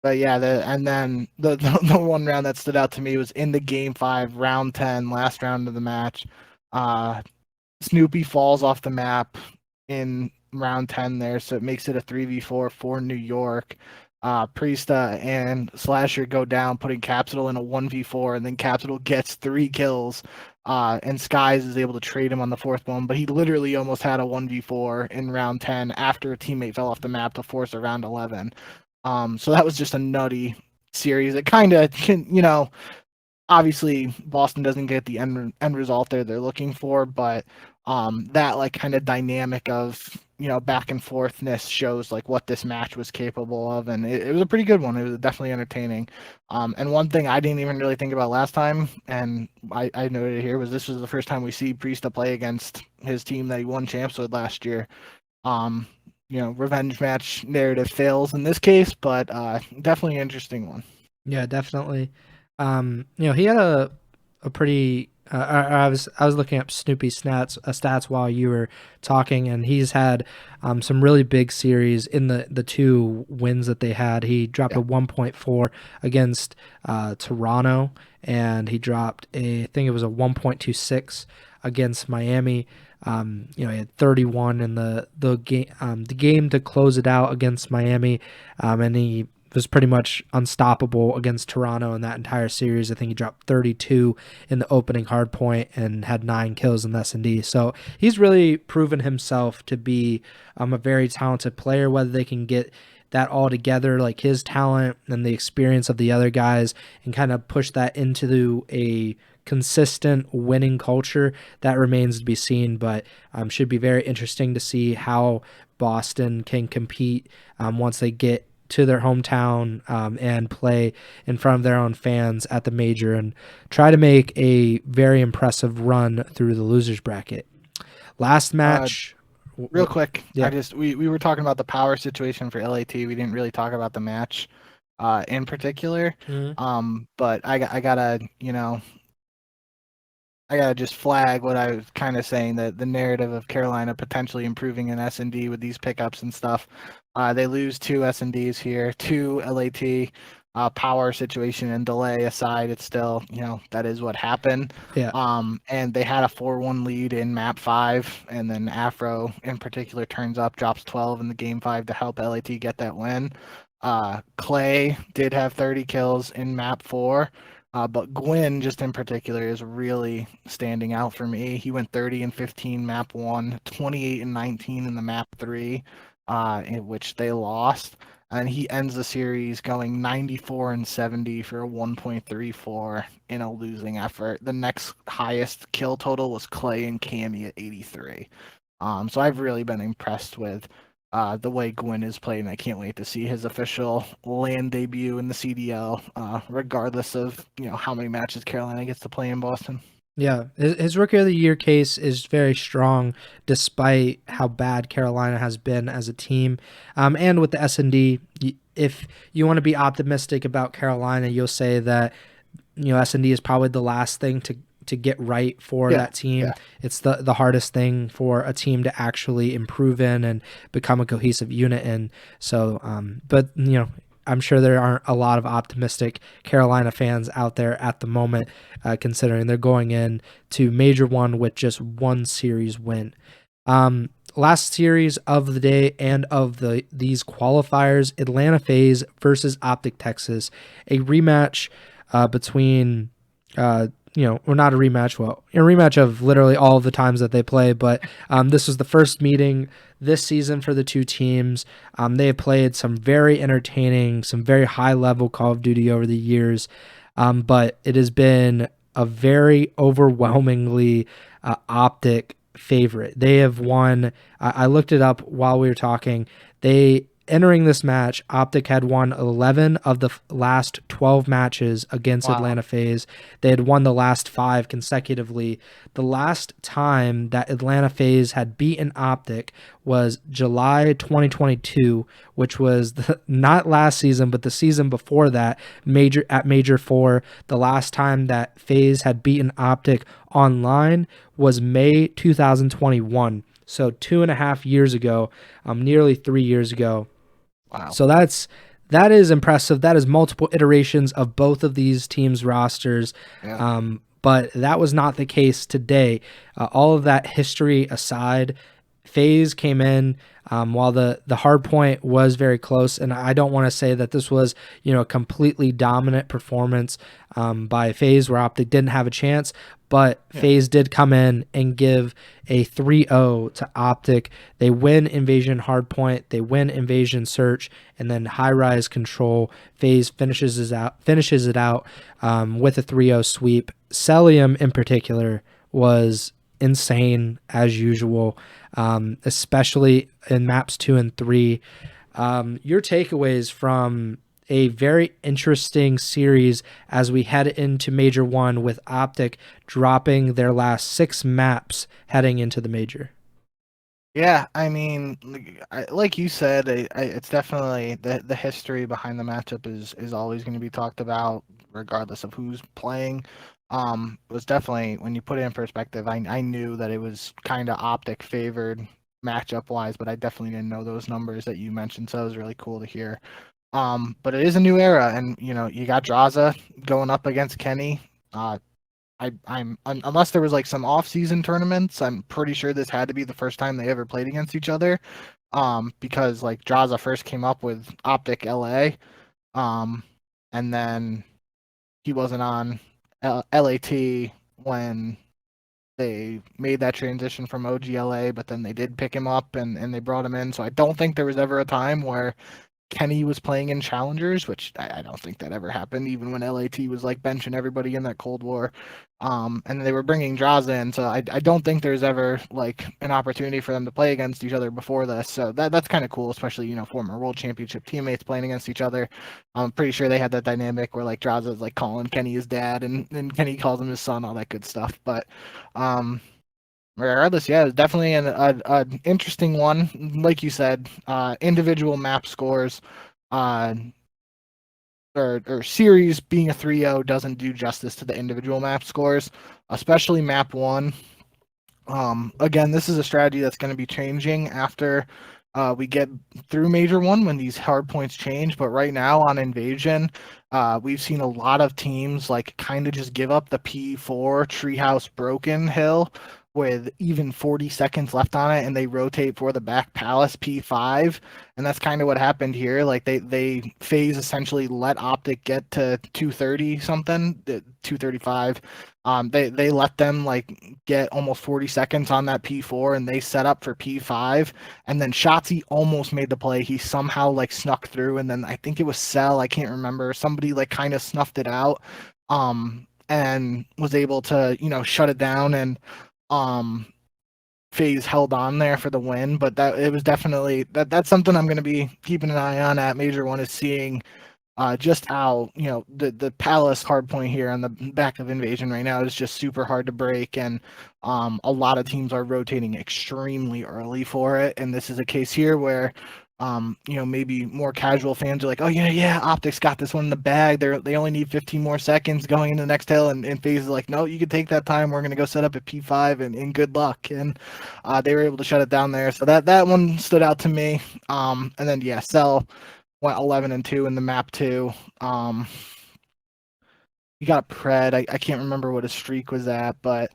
But yeah, and then the one round that stood out to me was in the game 5, round 10, last round of the match. Snoopy falls off the map in round 10 there, so it makes it a 3v4 for New York. Priesta and Slasher go down, putting Capsidal in a 1v4, and then Capsidal gets 3 kills. And Skies is able to trade him on the 4th one, but he literally almost had a 1v4 in round 10 after a teammate fell off the map to force a round 11. So that was just a nutty series. It kind of can, obviously Boston doesn't get the end result they're looking for, but that like kind of dynamic of back and forthness shows like what this match was capable of, and it was a pretty good one. It was definitely entertaining. And one thing I didn't even really think about last time, and I noted it here, was this was the first time we see Priesta play against his team that he won champs with last year. Revenge match narrative fails in this case, but definitely an interesting one. Yeah, definitely. He had a pretty. I was looking up Snoopy's stats while you were talking, and he's had some really big series in the 2 wins that they had. He dropped a 1.4 against Toronto, and he dropped I think it was a 1.26 against Miami. He had 31 in the game to close it out against Miami, and he was pretty much unstoppable against Toronto in that entire series. I think he dropped 32 in the opening hardpoint and had 9 kills in the S&D. So he's really proven himself to be a very talented player. Whether they can get that all together, like his talent and the experience of the other guys, and kind of push that into a consistent winning culture, that remains to be seen. But should be very interesting to see how Boston can compete once they get to their hometown and play in front of their own fans at the major and try to make a very impressive run through the losers bracket. Last match Real quick, Yeah. we were talking about the power situation for LAT. We didn't really talk about the match in particular. Mhm. But I gotta, I gotta just flag what I was kind of saying, that the narrative of Carolina potentially improving in S&D with these pickups and stuff. They lose two S&Ds here, two LAT. Power situation and delay aside, it's still, that is what happened. Yeah. And they had a 4-1 lead in map 5, and then Afro in particular turns up, drops 12 in the game 5 to help LAT get that win. Clay did have 30 kills in map 4. But Gwyn, just in particular, is really standing out for me. He went 30 and 15 map 1, 28 and 19 in the map 3, in which they lost. And he ends the series going 94 and 70 for a 1.34 in a losing effort. The next highest kill total was Clay and Cammy at 83. So I've really been impressed with the way Gwyn is played, and I can't wait to see his official land debut in the CDL, regardless of how many matches Carolina gets to play in Boston. Yeah, his rookie of the year case is very strong, despite how bad Carolina has been as a team. And with the S&D, if you want to be optimistic about Carolina, you'll say that S&D is probably the last thing to get right for Yeah, that team. yeah. It's the hardest thing for a team to actually improve in and become a cohesive unit in. So, but I'm sure there aren't a lot of optimistic Carolina fans out there at the moment, considering they're going in to Major One with just one series win. Last series of the day and of these qualifiers, Atlanta FaZe versus OpTic Texas, a rematch between or not a rematch, well, a rematch of literally all of the times that they play, but this was the first meeting this season for the two teams. They have played some very entertaining, some very high-level Call of Duty over the years, but it has been a very overwhelmingly OpTic favorite. They have won, I looked it up while we were talking, entering this match, OpTic had won 11 of the last 12 matches against Wow. Atlanta FaZe. They had won the last 5 consecutively. The last time that Atlanta FaZe had beaten OpTic was July 2022, which was not last season, but the season before that, Major 4. The last time that FaZe had beaten OpTic online was May 2021. So 2.5 years ago, nearly 3 years ago. Wow. So that is impressive. That is multiple iterations of both of these teams' rosters. Yeah. But that was not the case today. All of that history aside, FaZe came in while the hard point was very close, and I don't want to say that this was a completely dominant performance by FaZe where OpTic didn't have a chance, but FaZe did come in and give a 3-0 to OpTic. They win Invasion Hardpoint, they win Invasion Search, and then High Rise Control. FaZe finishes it out with a 3-0 sweep. Celium in particular was insane as usual, especially in maps 2 and 3. Your takeaways from a very interesting series as we head into Major 1 with OpTic dropping their last 6 maps heading into the Major. Yeah, I mean, like you said, it's definitely the history behind the matchup is always going to be talked about, regardless of who's playing. It was definitely, when you put it in perspective, I knew that it was kind of OpTic favored matchup wise, but I definitely didn't know those numbers that you mentioned, so it was really cool to hear. But it is a new era, and you got Draza going up against Kenny. I'm unless there was like some off-season tournaments, I'm pretty sure this had to be the first time they ever played against each other. Because like Draza first came up with OpTic LA, and then he wasn't on LAT when they made that transition from OGLA, but then they did pick him up and they brought him in. So I don't think there was ever a time where Kenny was playing in challengers, which I don't think that ever happened, even when LAT was like benching everybody in that Cold War. And they were bringing Draza in, so I don't think there's ever like an opportunity for them to play against each other before this. So that's kind of cool, especially former World Championship teammates playing against each other. I'm pretty sure they had that dynamic where like Draza's like calling Kenny his dad, and Kenny calls him his son, all that good stuff. But Regardless, yeah, it was definitely an interesting one. Like you said, individual map scores, uh, or series being a 3-0 doesn't do justice to the individual map scores, especially map one. Again, this is a strategy that's going to be changing after we get through Major One when these hard points change. But right now on Invasion, we've seen a lot of teams like kind of just give up the P4 Treehouse Broken Hill with even 40 seconds left on it, and they rotate for the Back Palace P5, and that's kind of what happened here. Like they FaZe essentially let OpTic get to 230 something, 235. They let them like get almost 40 seconds on that P4, and they set up for P5, and then Shotzi almost made the play. He somehow like snuck through, and then I think it was Cell, I can't remember, somebody like kind of snuffed it out, and was able to shut it down, and um FaZe held on there for the win. But that it was definitely that's something I'm going to be keeping an eye on at Major One, is seeing just how the Palace hardpoint here on the back of Invasion right now is just super hard to break, and a lot of teams are rotating extremely early for it. And this is a case here where maybe more casual fans are like, oh yeah, OpTic's got this one in the bag. They only need 15 more seconds going into the next hill, and FaZe is like, no, you can take that time. We're gonna go set up at P5 and good luck. And they were able to shut it down there. So that one stood out to me. And then yeah, Cell went 11-2 in the map 2. He got Pred. I can't remember what his streak was at, but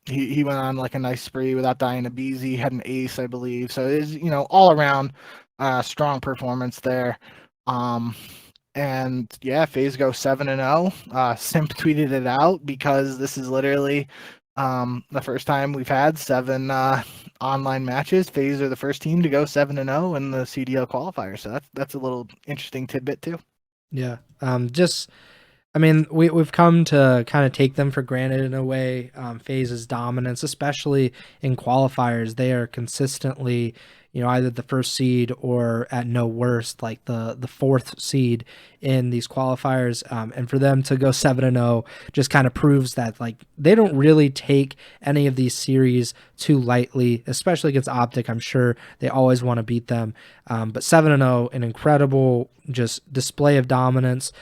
he went on like a nice spree without dying to Beezy. Had an ace, I believe. So it is all around strong performance there. And yeah, FaZe go 7-0. Simp tweeted it out because this is literally the first time we've had 7 online matches. FaZe are the first team to go 7-0 in the CDL qualifier. So that's a little interesting tidbit too. Yeah. I mean, we've come to kind of take them for granted in a way. FaZe's dominance, especially in qualifiers, they are consistently, either the first seed or at no worst, like the fourth seed in these qualifiers. And for them to go 7-0 just kind of proves that like they don't really take any of these series too lightly, especially against OpTic. I'm sure they always want to beat them. But 7-0, an incredible just display of dominance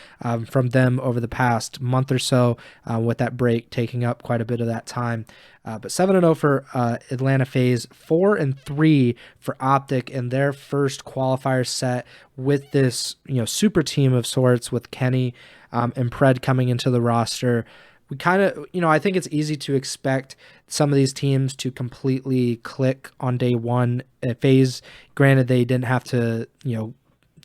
from them over the past month or so, with that break taking up quite a bit of that time. But 7-0 for Atlanta FaZe, 4-3 for OpTic in their first qualifier set with this super team of sorts, with Kenny and Pred coming into the roster. We kind of, I think it's easy to expect some of these teams to completely click on day one. At FaZe, granted, they didn't have to,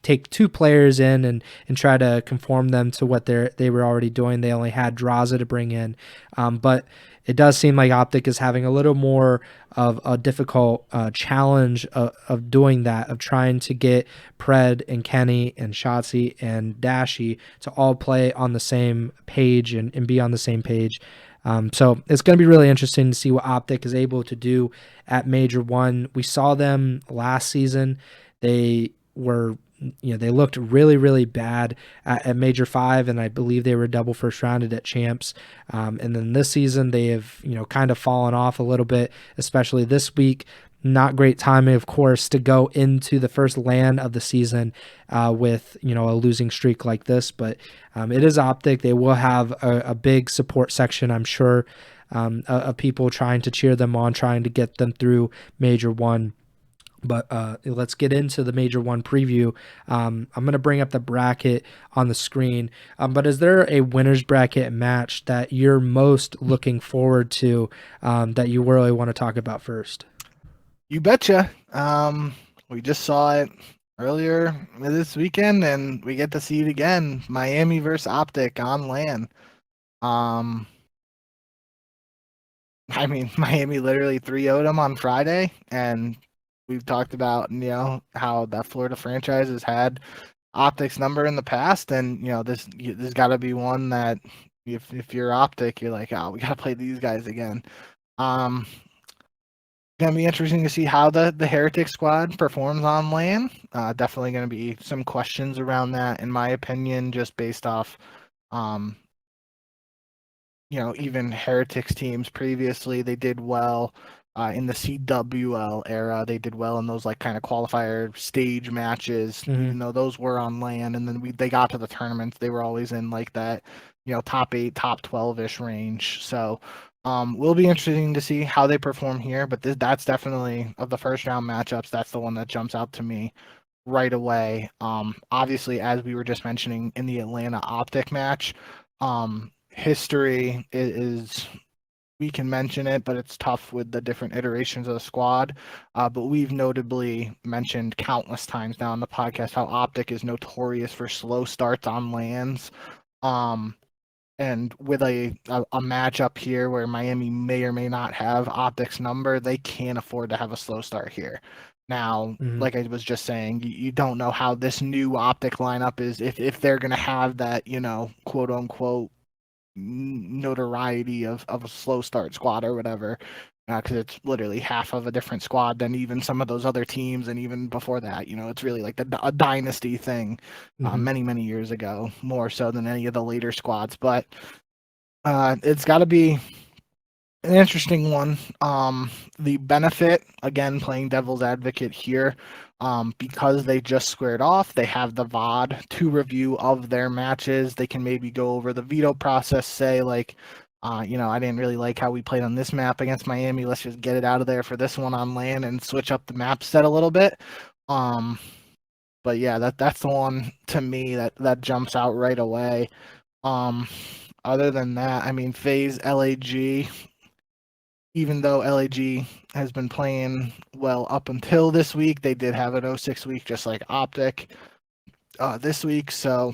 take 2 players in and try to conform them to what they were already doing. They only had Draza to bring in. But it does seem like OpTic is having a little more of a difficult challenge of doing that, of trying to get Pred and Kenny and Shotzi and Dashy to all play on the same page and be on the same page. So it's going to be really interesting to see what OpTic is able to do at Major One. We saw them last season. They were they looked really, really bad at Major 5, and I believe they were double first rounded at Champs. And then this season, they have, kind of fallen off a little bit, especially this week. Not great timing, of course, to go into the first LAN of the season with, a losing streak like this. But it is OpTic. They will have a big support section, I'm sure, of people trying to cheer them on, trying to get them through Major One. But let's get into the Major One preview. I'm going to bring up the bracket on the screen. But is there a winner's bracket match that you're most looking forward to that you really want to talk about first? You betcha. We just saw it earlier this weekend, and we get to see it again. Miami versus OpTic on LAN. I mean, Miami literally 3-0'd them on Friday, and we've talked about, how that Florida franchise has had OpTic's number in the past, and there's got to be one that if you're OpTic, you're like, oh, we got to play these guys again. Gonna be interesting to see how the Heretics squad performs on LAN. Definitely gonna be some questions around that, in my opinion, just based off even Heretics teams previously, they did well. In the CWL era, they did well in those like kind of qualifier stage matches, even though those were on land. And then they got to the tournaments, they were always in like that, top 8, top 12-ish range. So will be interesting to see how they perform here. But that's definitely, of the first round matchups, that's the one that jumps out to me right away. Obviously, as we were just mentioning in the Atlanta OpTic match, history is, we can mention it, but it's tough with the different iterations of the squad. But we've notably mentioned countless times now on the podcast how OpTic is notorious for slow starts on lands. And with a matchup here where Miami may or may not have OpTic's number, they can't afford to have a slow start here. Now, like I was just saying, you don't know how this new OpTic lineup is, if they're going to have that, quote unquote, notoriety of a slow start squad or whatever, because it's literally half of a different squad than even some of those other teams. And even before that, it's really like a dynasty thing many years ago, more so than any of the later squads. But it's got to be an interesting one. The benefit, again, playing devil's advocate here, because they just squared off, they have the VOD to review of their matches. They can maybe go over the veto process, say like, I didn't really like how we played on this map against Miami. Let's just get it out of there for this one on land and switch up the map set a little bit. But yeah, that's the one to me that jumps out right away. Other than that, I mean, FaZe LAG, even though LAG has been playing well up until this week, they did have an 0-6 week just like OpTic this week. So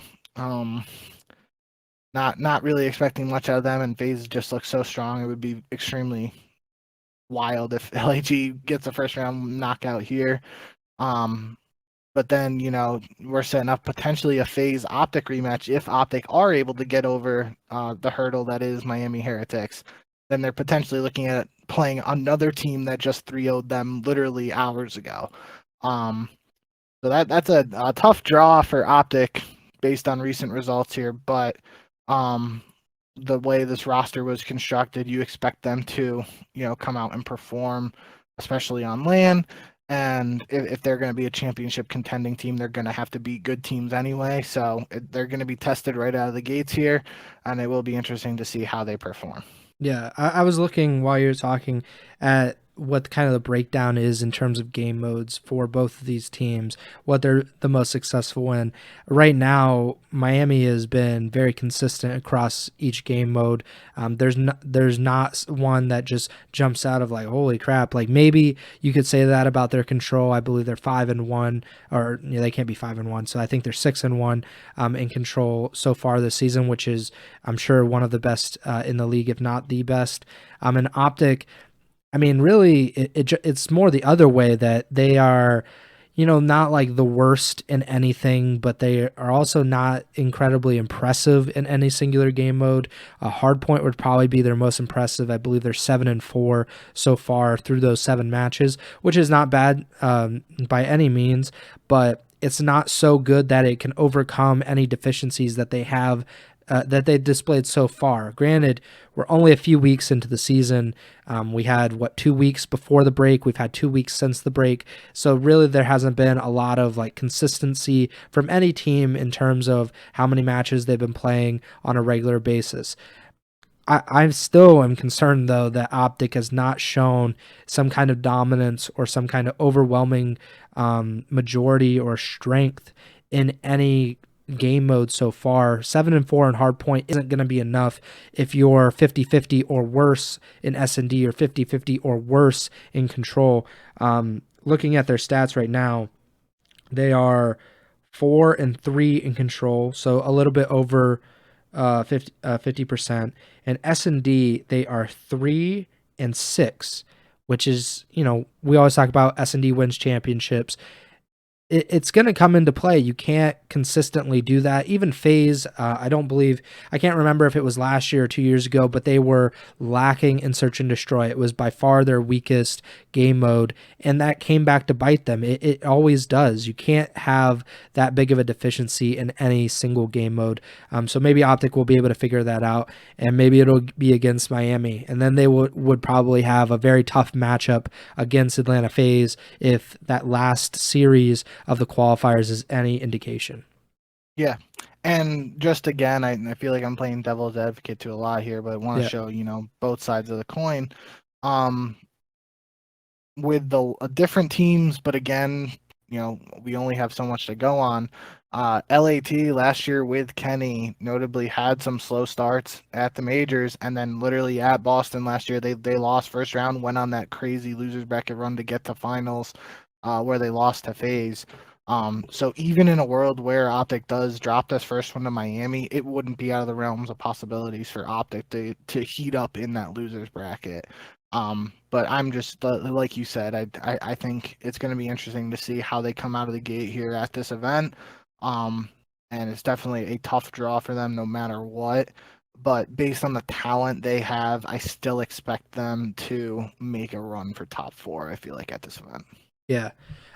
not really expecting much out of them, and FaZe just looks so strong. It would be extremely wild if LAG gets a first round knockout here. But then, we're setting up potentially a FaZe OpTic rematch if OpTic are able to get over the hurdle that is Miami Heretics. Then they're potentially looking at playing another team that just 3-0'd them literally hours ago. So that's a tough draw for OpTic based on recent results here. But the way this roster was constructed, you expect them to, come out and perform, especially on land. And if they're going to be a championship contending team, they're going to have to beat good teams anyway. So they're going to be tested right out of the gates here, and it will be interesting to see how they perform. Yeah, I was looking while you were talking at what kind of the breakdown is in terms of game modes for both of these teams, what they're the most successful in. Right now, Miami has been very consistent across each game mode. There's not one that just jumps out of like, holy crap. Like maybe you could say that about their control. I believe they're 5-1, or they can't be 5-1. So I think they're 6-1 in control so far this season, which is, I'm sure, one of the best in the league, if not the best. In OpTic, I mean, really, it's more the other way, that they are, not like the worst in anything, but they are also not incredibly impressive in any singular game mode. Hardpoint would probably be their most impressive. I believe they're 7-4 so far through those 7 matches, which is not bad by any means, but it's not so good that it can overcome any deficiencies that they have that they've displayed so far. Granted, we're only a few weeks into the season. We had, 2 weeks before the break. We've had 2 weeks since the break. So really there hasn't been a lot of like consistency from any team in terms of how many matches they've been playing on a regular basis. I still am concerned, though, that OpTic has not shown some kind of dominance or some kind of overwhelming majority or strength in any game mode so far. 7-4 in hardpoint isn't going to be enough if you're 50-50 or worse in S&D, or 50-50 or worse in control. Looking at their stats right now, they are 4-3 in control, so a little bit over 50%. And S&D, they are 3-6, which is, we always talk about S&D wins championships. it's going to come into play. You can't consistently do that. Even FaZe, I can't remember if it was last year or 2 years ago, but they were lacking in Search and Destroy. It was by far their weakest game mode, and that came back to bite them. It always does. You can't have that big of a deficiency in any single game mode. So maybe OpTic will be able to figure that out, and maybe it'll be against Miami, and then they would probably have a very tough matchup against Atlanta FaZe if that last series of the qualifiers is any indication. Yeah. And just again, I feel like I'm playing devil's advocate to a lot here, but I want to show, both sides of the coin. With the different teams, but again, we only have so much to go on. LAT last year with Kenny notably had some slow starts at the majors, and then literally at Boston last year, they lost first round, went on that crazy losers bracket run to get to finals, where they lost to FaZe. So even in a world where OpTic does drop this first one to Miami, it wouldn't be out of the realms of possibilities for OpTic to heat up in that losers bracket. But I'm just like you said, I think it's going to be interesting to see how they come out of the gate here at this event. And it's definitely a tough draw for them no matter what. But based on the talent they have, I still expect them to make a run for top 4, I feel like, at this event. Yeah.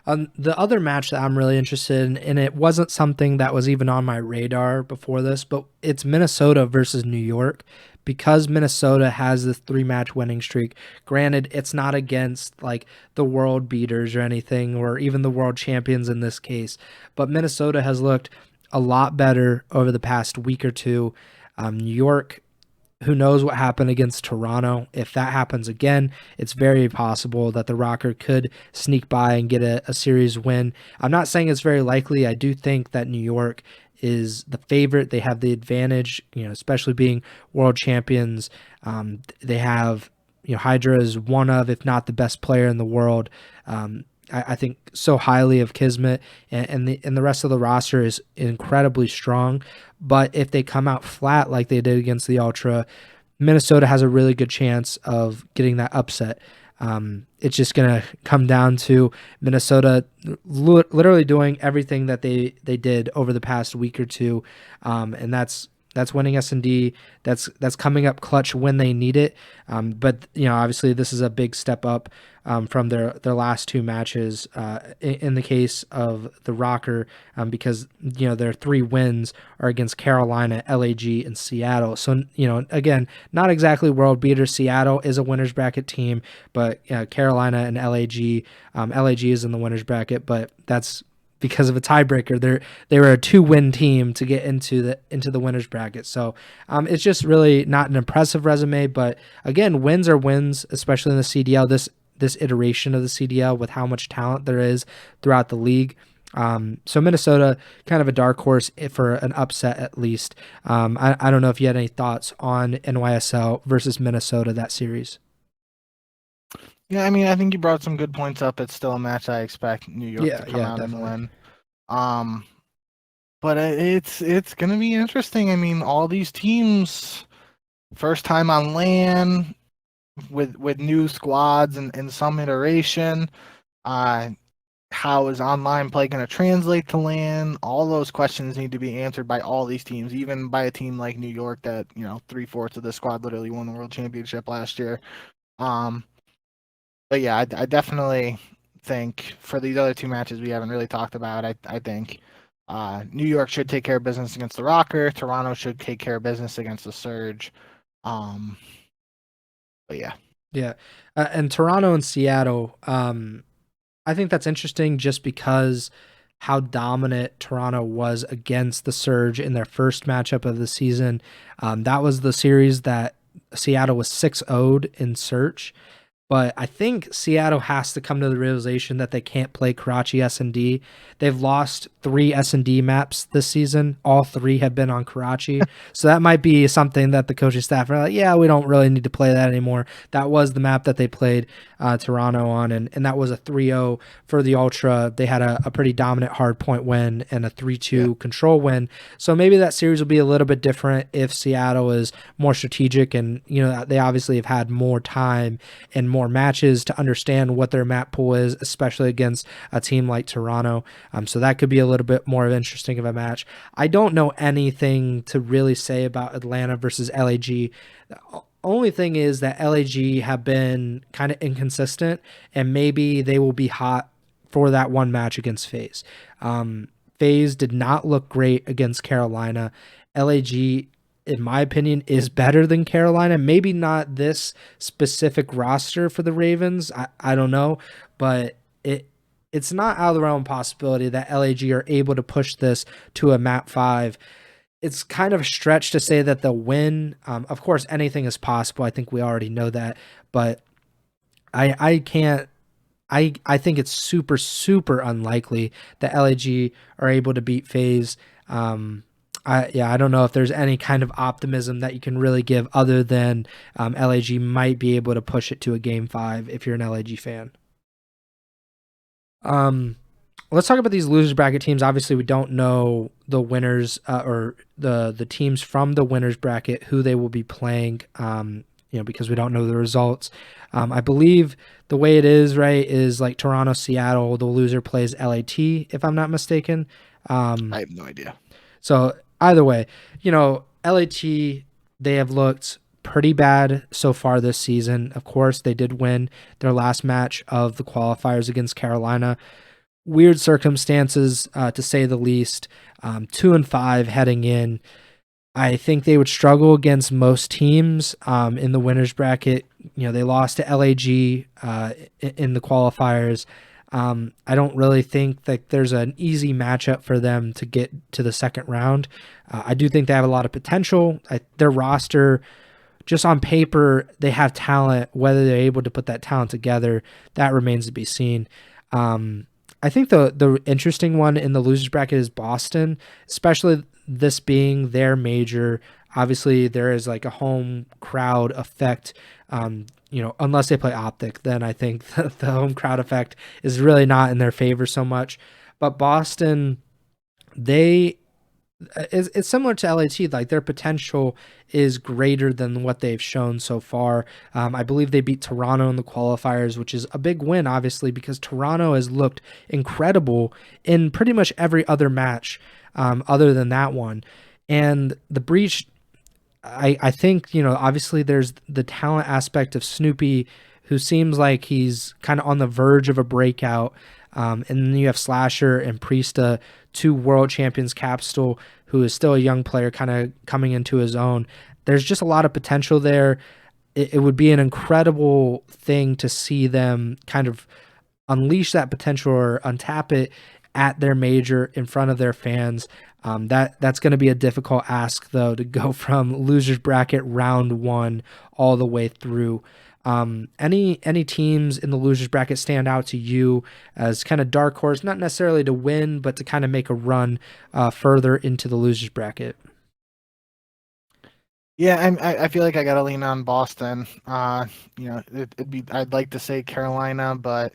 The other match that I'm really interested in, and it wasn't something that was even on my radar before this, but it's Minnesota versus New York, because Minnesota has this 3-match winning streak. Granted, it's not against like the world beaters or anything, or even the world champions in this case, but Minnesota has looked a lot better over the past week or two. New York, who knows what happened against Toronto? If that happens again, it's very possible that the Rocker could sneak by and get a series win. I'm not saying it's very likely. I do think that New York is the favorite. They have the advantage, especially being world champions. They have, Hydra is one of, if not the best player in the world. I think so highly of Kismet, and the rest of the roster is incredibly strong. But if they come out flat like they did against the Ultra, Minnesota has a really good chance of getting that upset. It's just going to come down to Minnesota literally doing everything that they did over the past week or two, and that's winning S&D. That's coming up clutch when they need it. But obviously this is a big step up from their last 2 matches. In the case of the Rocker, because their 3 wins are against Carolina, LAG, and Seattle. So again, not exactly world beater. Seattle is a winners bracket team, but Carolina and LAG. LAG is in the winners bracket, but that's because of a tiebreaker. They were a 2-win team to get into the winners bracket. So it's just really not an impressive resume. But again, wins are wins, especially in the CDL. This iteration of the CDL with how much talent there is throughout the league. So Minnesota, kind of a dark horse for an upset at least. I don't know if you had any thoughts on NYSL versus Minnesota, that series. Yeah, I mean, I think you brought some good points up. It's still a match I expect New York to come out definitely. and win. But it's gonna be interesting. I mean, all these teams, first time on LAN, with new squads and some iteration. How is online play going to translate to LAN? All those questions need to be answered by all these teams, even by a team like New York that 3/4 of the squad literally won the World Championship last year. But yeah, I definitely think for these other 2 matches we haven't really talked about, I think New York should take care of business against the Rocker. Toronto should take care of business against the Surge. But yeah. Yeah. And Toronto and Seattle, I think that's interesting just because how dominant Toronto was against the Surge in their first matchup of the season. That was the series that Seattle was 6-0'd in Search. But I think Seattle has to come to the realization that they can't play Karachi S&D. They've lost 3 S&D maps this season. All 3 have been on Karachi. So that might be something that the coaching staff are like, yeah, we don't really need to play that anymore. That was the map that they played Toronto on, and that was a 3-0 for the Ultra. They had a pretty dominant hard point win and a 3-2 control win. So maybe that series will be a little bit different if Seattle is more strategic, and they obviously have had more time and more more matches to understand what their map pool is, especially against a team like Toronto. So that could be a little bit more interesting of a match. I don't know anything to really say about Atlanta versus LAG. Only thing is that LAG have been kind of inconsistent, and maybe they will be hot for that one match against FaZe. FaZe did not look great against Carolina. LAG, in my opinion, is better than Carolina. Maybe not this specific roster for the Ravens. I don't know, but it's not out of the realm of possibility that LAG are able to push this to a map 5. It's kind of a stretch to say that they'll win. Of course, anything is possible. I think we already know that, but I can't. I think it's super, super unlikely that LAG are able to beat FaZe. I don't know if there's any kind of optimism that you can really give other than LAG might be able to push it to a game 5 if you're an LAG fan. Let's talk about these losers bracket teams. Obviously, we don't know the winners or the teams from the winners bracket who they will be playing. Because we don't know the results. I believe the way it is, right, is like Toronto, Seattle. The loser plays LAT, if I'm not mistaken. I have no idea. So either way, LAT, they have looked pretty bad so far this season. Of course, they did win their last match of the qualifiers against Carolina. Weird circumstances, to say the least. 2-5 heading in. I think they would struggle against most teams in the winners bracket. They lost to LAG in the qualifiers. I don't really think that there's an easy matchup for them to get to the second round. I do think they have a lot of potential. Their roster, just on paper, they have talent. Whether they're able to put that talent together, that remains to be seen. I think the interesting one in the losers bracket is Boston, especially this being their major. Obviously, there is like a home crowd effect. Unless they play OpTic, then I think the home crowd effect is really not in their favor so much. But Boston, it's similar to LAT. Like, their potential is greater than what they've shown so far. I believe they beat Toronto in the qualifiers, which is a big win, obviously, because Toronto has looked incredible in pretty much every other match other than that one. And the breach, I think, obviously there's the talent aspect of Snoopy, who seems like he's kind of on the verge of a breakout. And then you have Slasher and Priesta, 2 world champions, Capsule, who is still a young player kind of coming into his own. There's just a lot of potential there. It would be an incredible thing to see them kind of unleash that potential or untap it at their major in front of their fans. That's going to be a difficult ask, though, to go from losers bracket round 1 all the way through. Any teams in the losers bracket stand out to you as kind of dark horse, not necessarily to win, but to kind of make a run further into the losers bracket? Yeah, I feel like I gotta lean on Boston. I'd like to say Carolina, but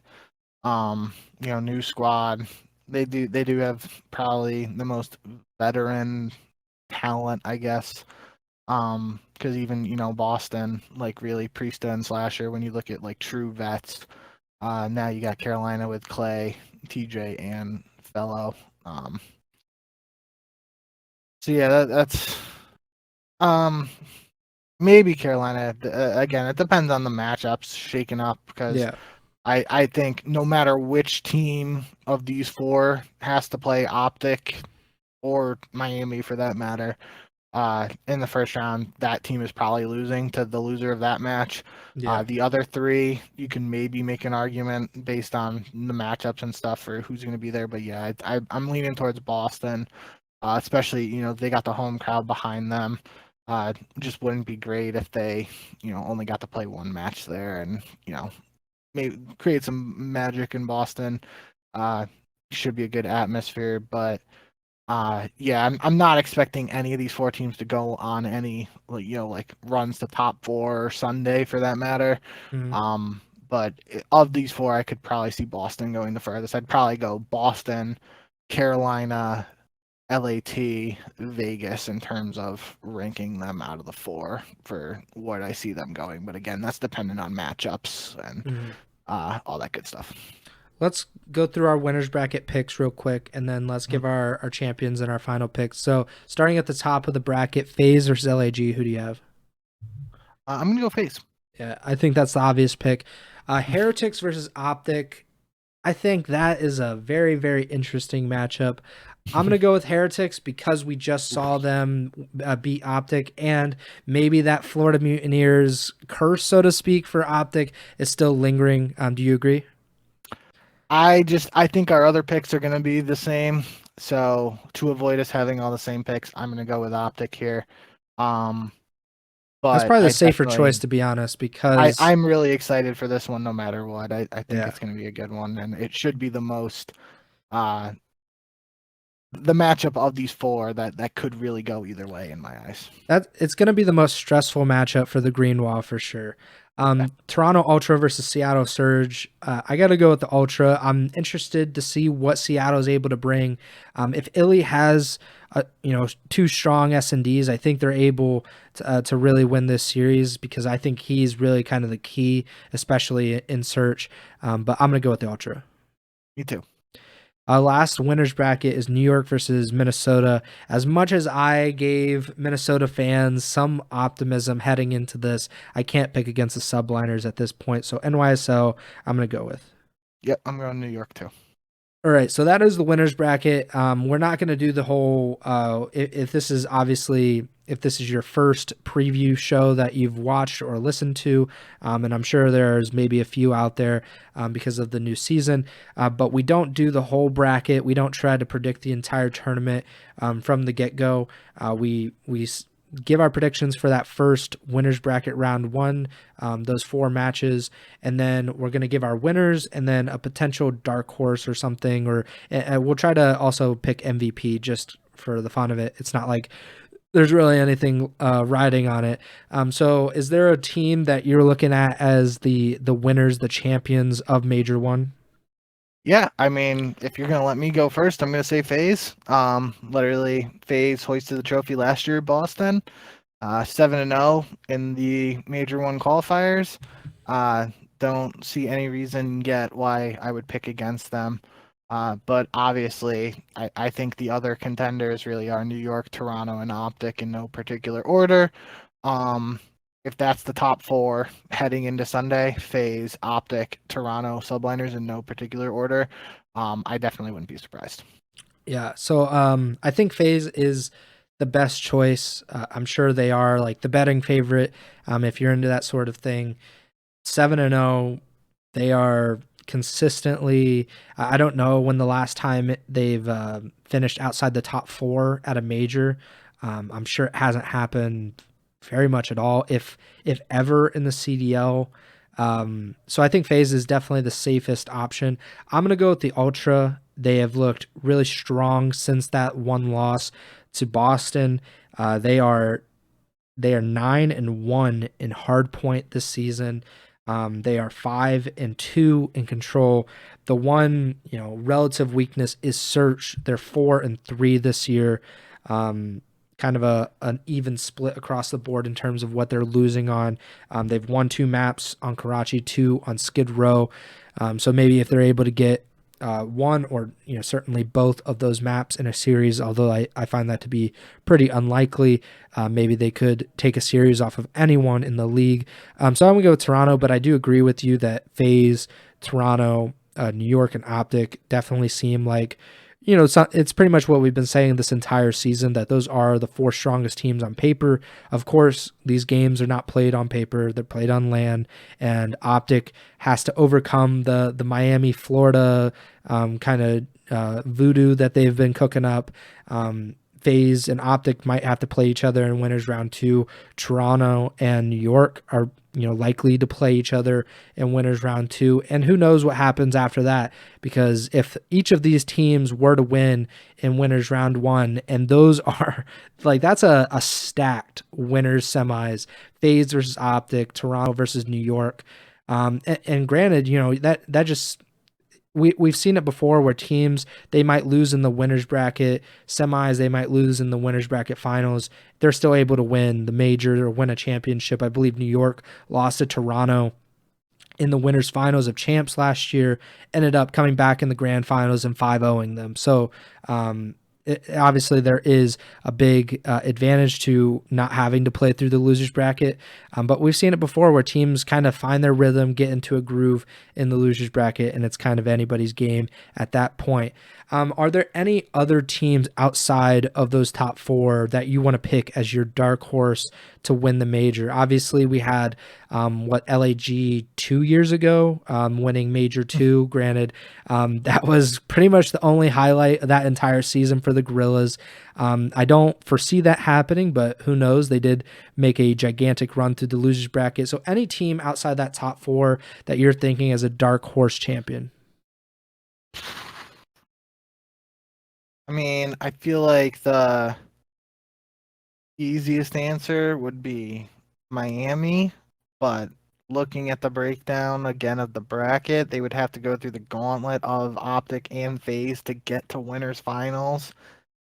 new squad. They do have probably the most veteran talent, I guess. Because even Boston, like really Priesta and Slasher, when you look at like true vets, now you got Carolina with Clay, TJ, and Fellow. So yeah, that's maybe Carolina. Again, it depends on the matchups shaking up, because Yeah. I think no matter which team of these 4 has to play OpTic or Miami for that matter, in the first round, that team is probably losing to the loser of that match. Yeah. The other 3, you can maybe make an argument based on the matchups and stuff for who's going to be there. But yeah, I'm leaning towards Boston, especially, they got the home crowd behind them. Just wouldn't be great if they, only got to play 1 match there and, maybe create some magic in Boston. Should be a good atmosphere, but yeah, I'm not expecting any of these 4 teams to go on any like runs to top 4 or Sunday for that matter. Mhm. But of these 4, I could probably see Boston going the furthest. I'd probably go Boston, Carolina, LAT, Vegas in terms of ranking them out of the 4 for what I see them going. But again, that's dependent on matchups and all that good stuff. Let's go through our winners bracket picks real quick, and then let's give our champions and our final picks. So starting at the top of the bracket, FaZe versus LAG. Who do you have? I'm going to go FaZe. Yeah, I think that's the obvious pick. Heretics versus OpTic. I think that is a very, very interesting matchup. I'm going to go with Heretics because we just saw them beat OpTic, and maybe that Florida Mutineers curse, so to speak, for OpTic is still lingering. Do you agree? I think our other picks are going to be the same. So to avoid us having all the same picks, I'm going to go with OpTic here. But that's probably the safer choice, to be honest, because I'm really excited for this one no matter what. I think it's going to be a good one, and it should be the most the matchup of these 4 that could really go either way in my eyes. It's going to be the most stressful matchup for the Green Wall for sure. Toronto Ultra versus Seattle Surge. I got to go with the Ultra. I'm interested to see what Seattle is able to bring. If Illy has 2 strong S&Ds, I think they're able to really win this series because I think he's really kind of the key, especially in Search. But I'm going to go with the Ultra. Me too. Last winners bracket is New York versus Minnesota. As much as I gave Minnesota fans some optimism heading into this, I can't pick against the Subliners at this point. So NYSL, I'm going to go with. Yep, I'm going New York too. All right, so that is the winners bracket. We're not going to do the whole. If this is your first preview show that you've watched or listened to, and I'm sure there's maybe a few out there because of the new season, but we don't do the whole bracket. We don't try to predict the entire tournament from the get-go. We give our predictions for that first winners bracket round 1, those 4 matches, and then we're going to give our winners and then a potential dark horse or something, or we'll try to also pick MVP just for the fun of it. It's not like there's really anything riding on it. So is there a team that you're looking at as the winners, the champions of Major 1? Yeah, I mean, if you're going to let me go first, I'm going to say FaZe. Literally, FaZe hoisted the trophy last year at Boston, 7-0 in the Major 1 qualifiers. Don't see any reason yet why I would pick against them. But obviously, I think the other contenders really are New York, Toronto, and OpTic in no particular order. If that's the top 4 heading into Sunday, FaZe, OpTic, Toronto, Subliners in no particular order, I definitely wouldn't be surprised. Yeah, so I think FaZe is the best choice. I'm sure they are like the betting favorite if you're into that sort of thing. 7-0, they are consistently. I don't know when the last time they've finished outside the top 4 at a major. I'm sure it hasn't happened very much at all, if ever, in the CDL. So I think FaZe is definitely the safest option. I'm going to go with the Ultra. They have looked really strong since that 1 loss to Boston. They are 9-1 in hardpoint this season. They are 5-2 in control. The one relative weakness is Search. They're 4-3 this year. Kind of an even split across the board in terms of what they're losing on. They've won 2 maps on Karachi, 2 on Skid Row. So maybe if they're able to get 1 or certainly both of those maps in a series, although I find that to be pretty unlikely, maybe they could take a series off of anyone in the league. So I'm going to go with Toronto, but I do agree with you that FaZe, Toronto, New York, and OpTic definitely seem like it's pretty much what we've been saying this entire season, that those are the 4 strongest teams on paper. Of course, these games are not played on paper. They're played on LAN, and OpTic has to overcome the Miami, Florida kind of voodoo that they've been cooking up. FaZe and OpTic might have to play each other in winners round 2. Toronto and New York are likely to play each other in winners round 2, and who knows what happens after that, because if each of these teams were to win in winners round 1, and those are that's a stacked winners semis, FaZe versus OpTic, Toronto versus New York, and granted that just we've seen it before where teams, they might lose in the winners bracket semis, they might lose in the winners bracket finals. They're still able to win the major or win a championship. I believe New York lost to Toronto in the winners finals of champs last year, ended up coming back in the grand finals and 5-0ing them. So obviously there is a big advantage to not having to play through the losers bracket, but we've seen it before where teams kind of find their rhythm, get into a groove in the losers bracket, and it's kind of anybody's game at that point. Are there any other teams outside of those top four that you want to pick as your dark horse to win the major? Obviously, we had LAG 2 years ago, winning Major 2. Granted, that was pretty much the only highlight of that entire season for the Gorillas. I don't foresee that happening, but who knows? They did make a gigantic run through the losers bracket. So any team outside that top four that you're thinking as a dark horse champion? I mean, I feel like the easiest answer would be Miami, but looking at the breakdown again of the bracket, they would have to go through the gauntlet of OpTic and FaZe to get to winners finals,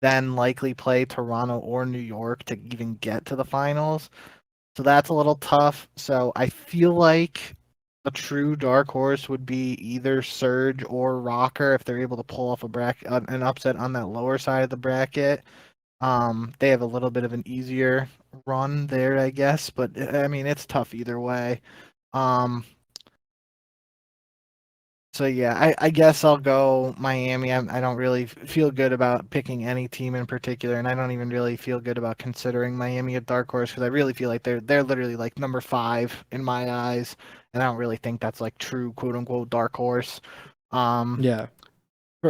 then likely play Toronto or New York to even get to the finals. So that's a little tough. So I feel like a true dark horse would be either Surge or Rocker if they're able to pull off an upset on that lower side of the bracket. They have a little bit of an easier run there, I guess, but I mean it's tough either way. So yeah, I guess I'll go Miami. I don't really feel good about picking any team in particular, and I don't even really feel good about considering Miami a dark horse because I really feel like they're literally like number 5 in my eyes, and I don't really think that's like true quote unquote dark horse. Yeah.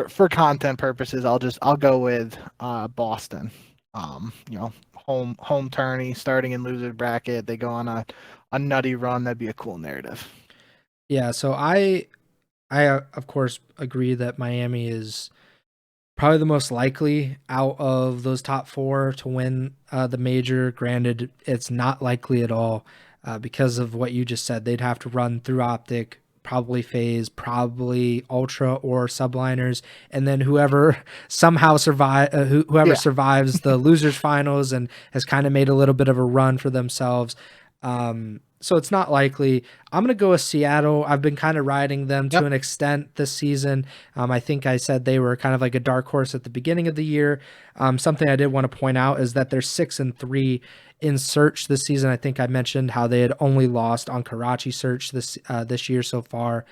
For content purposes, I'll go with Boston. Home tourney starting in loser bracket. They go on a nutty run. That'd be a cool narrative. Yeah. So I of course agree that Miami is probably the most likely out of those top four to win the major. Granted, it's not likely at all because of what you just said. They'd have to run through OpTic, probably FaZe, probably Ultra or Subliners, and then whoever somehow Yeah. survives the losers finals and has kind of made a little bit of a run for themselves. So it's not likely. I'm going to go with Seattle. I've been kind of riding them to Yep. an extent this season. I think I said they were kind of like a dark horse at the beginning of the year. Something I did want to point out is that they're 6-3 in search this season. I think I mentioned how they had only lost on Karachi search this year so far.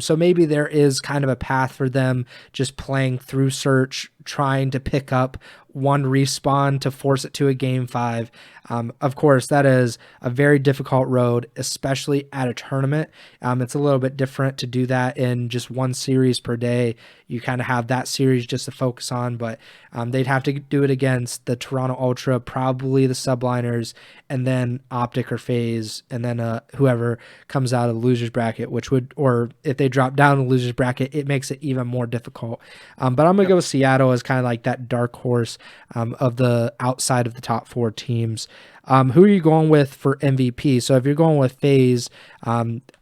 So maybe there is kind of a path for them just playing through search, trying to pick up one respawn to force it to a game 5. Of course, that is a very difficult road, especially at a tournament. It's a little bit different to do that in just one series per day. You kind of have that series just to focus on, but they'd have to do it against the Toronto Ultra, probably the Subliners, and then OpTic or FaZe, and then whoever comes out of the losers bracket, or if they drop down the losers bracket, it makes it even more difficult. But I'm going to go with Seattle as kind of like that dark horse of the outside of the top four teams. Who are you going with for MVP? So if you're going with FaZe,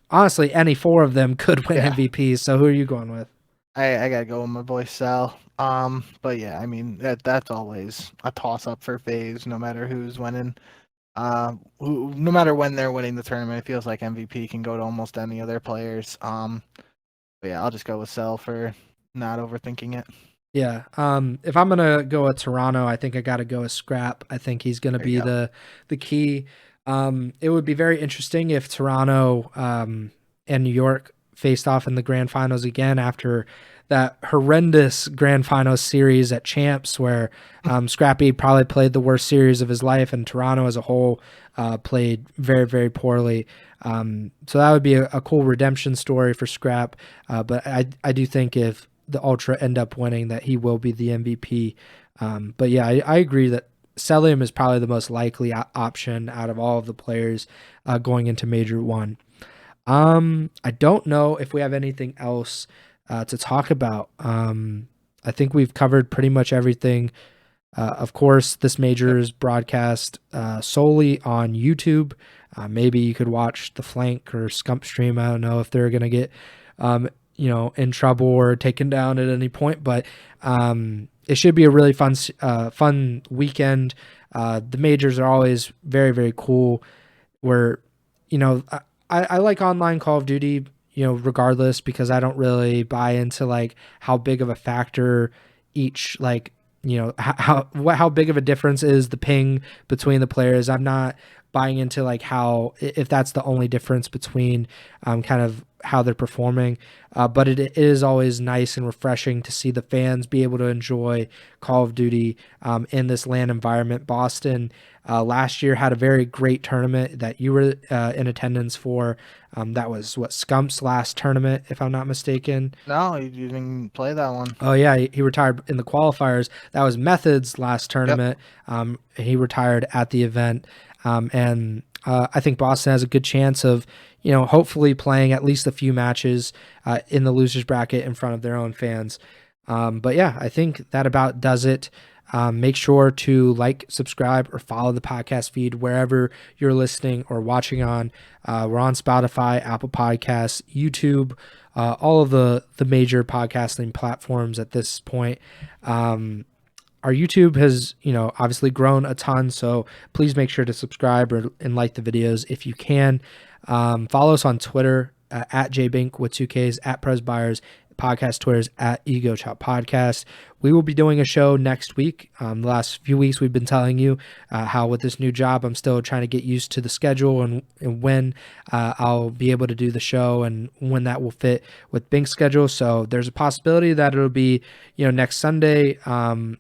honestly, any four of them could win MVP. So who are you going with? I gotta go with my boy Sal. But yeah, I mean that's always a toss up for FaZe, no matter who's winning. No matter when they're winning the tournament, it feels like MVP can go to almost any of their players. But yeah, I'll just go with Sal for not overthinking it. Yeah. If I'm gonna go with Toronto, I think I gotta go with Scrap. I think he's gonna be the key. It would be very interesting if Toronto and New York faced off in the grand finals again after that horrendous grand finals series at Champs, where Scrappy probably played the worst series of his life, and Toronto as a whole played very, very poorly. So that would be a cool redemption story for Scrap. But I do think if the Ultra end up winning, that he will be the MVP. But yeah, I agree that Celium is probably the most likely option out of all of the players going into Major 1. I don't know if we have anything else to talk about. I think we've covered pretty much everything. Of course, this major is broadcast solely on YouTube. Maybe you could watch the Flank or Scump stream. I don't know if they're going to get in trouble or taken down at any point. But it should be a really fun weekend. The majors are always very, very cool. Where, I like online Call of Duty, regardless, because I don't really buy into like how big of a factor each how big of a difference is the ping between the players. I'm not buying into like how if that's the only difference between kind of how they're performing. But it is always nice and refreshing to see the fans be able to enjoy Call of Duty in this LAN environment. Boston last year had a very great tournament that you were in attendance for. That was Scump's last tournament, if I'm not mistaken. No, you didn't play that one. Oh yeah, he retired in the qualifiers. That was Method's last Yep. tournament. He retired at the event, and I think Boston has a good chance of, hopefully playing at least a few matches in the losers bracket in front of their own fans. But yeah, I think that about does it. Make sure to like, subscribe, or follow the podcast feed wherever you're listening or watching on. We're on Spotify, Apple Podcasts, YouTube, all of the major podcasting platforms at this point. Our YouTube has, obviously grown a ton, so please make sure to subscribe and like the videos if you can. Follow us on Twitter at JBink with 2Ks, at Preston Byers. Podcast Twitter's at Ego Chall Podcast. We will be doing a show next week. The last few weeks we've been telling you how with this new job I'm still trying to get used to the schedule and when I'll be able to do the show and when that will fit with Bink's schedule. So there's a possibility that it'll be next Sunday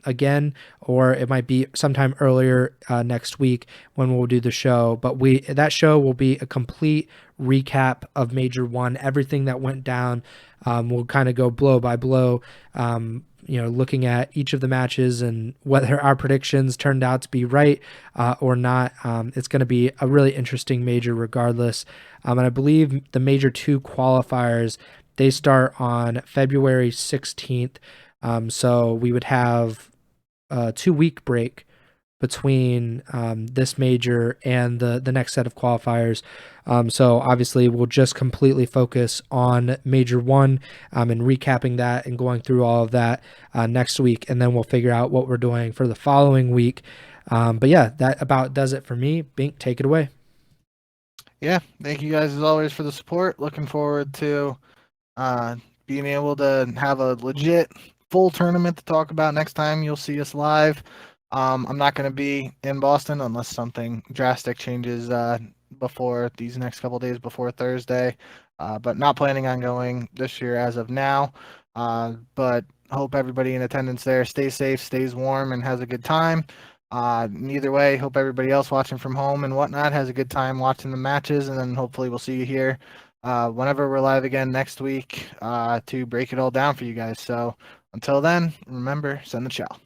again, or it might be sometime earlier next week when we'll do the show. But that show will be a complete recap of Major 1, everything that went down. We'll kind of go blow by blow, looking at each of the matches and whether our predictions turned out to be right or not. It's going to be a really interesting major regardless. And I believe the Major 2 qualifiers, they start on February 16th. So we would have a 2-week break between this major and the next set of qualifiers. So obviously we'll just completely focus on Major 1 and recapping that and going through all of that next week, and then we'll figure out what we're doing for the following week. But yeah, that about does it for me. Bink, take it away. Yeah, thank you guys as always for the support. Looking forward to being able to have a legit full tournament to talk about next time you'll see us live. I'm not going to be in Boston unless something drastic changes before these next couple days before Thursday, but not planning on going this year as of now. But hope everybody in attendance there stays safe, stays warm, and has a good time. Either way, hope everybody else watching from home and whatnot has a good time watching the matches, and then hopefully we'll see you here whenever we're live again next week to break it all down for you guys. So until then, remember, send the chow.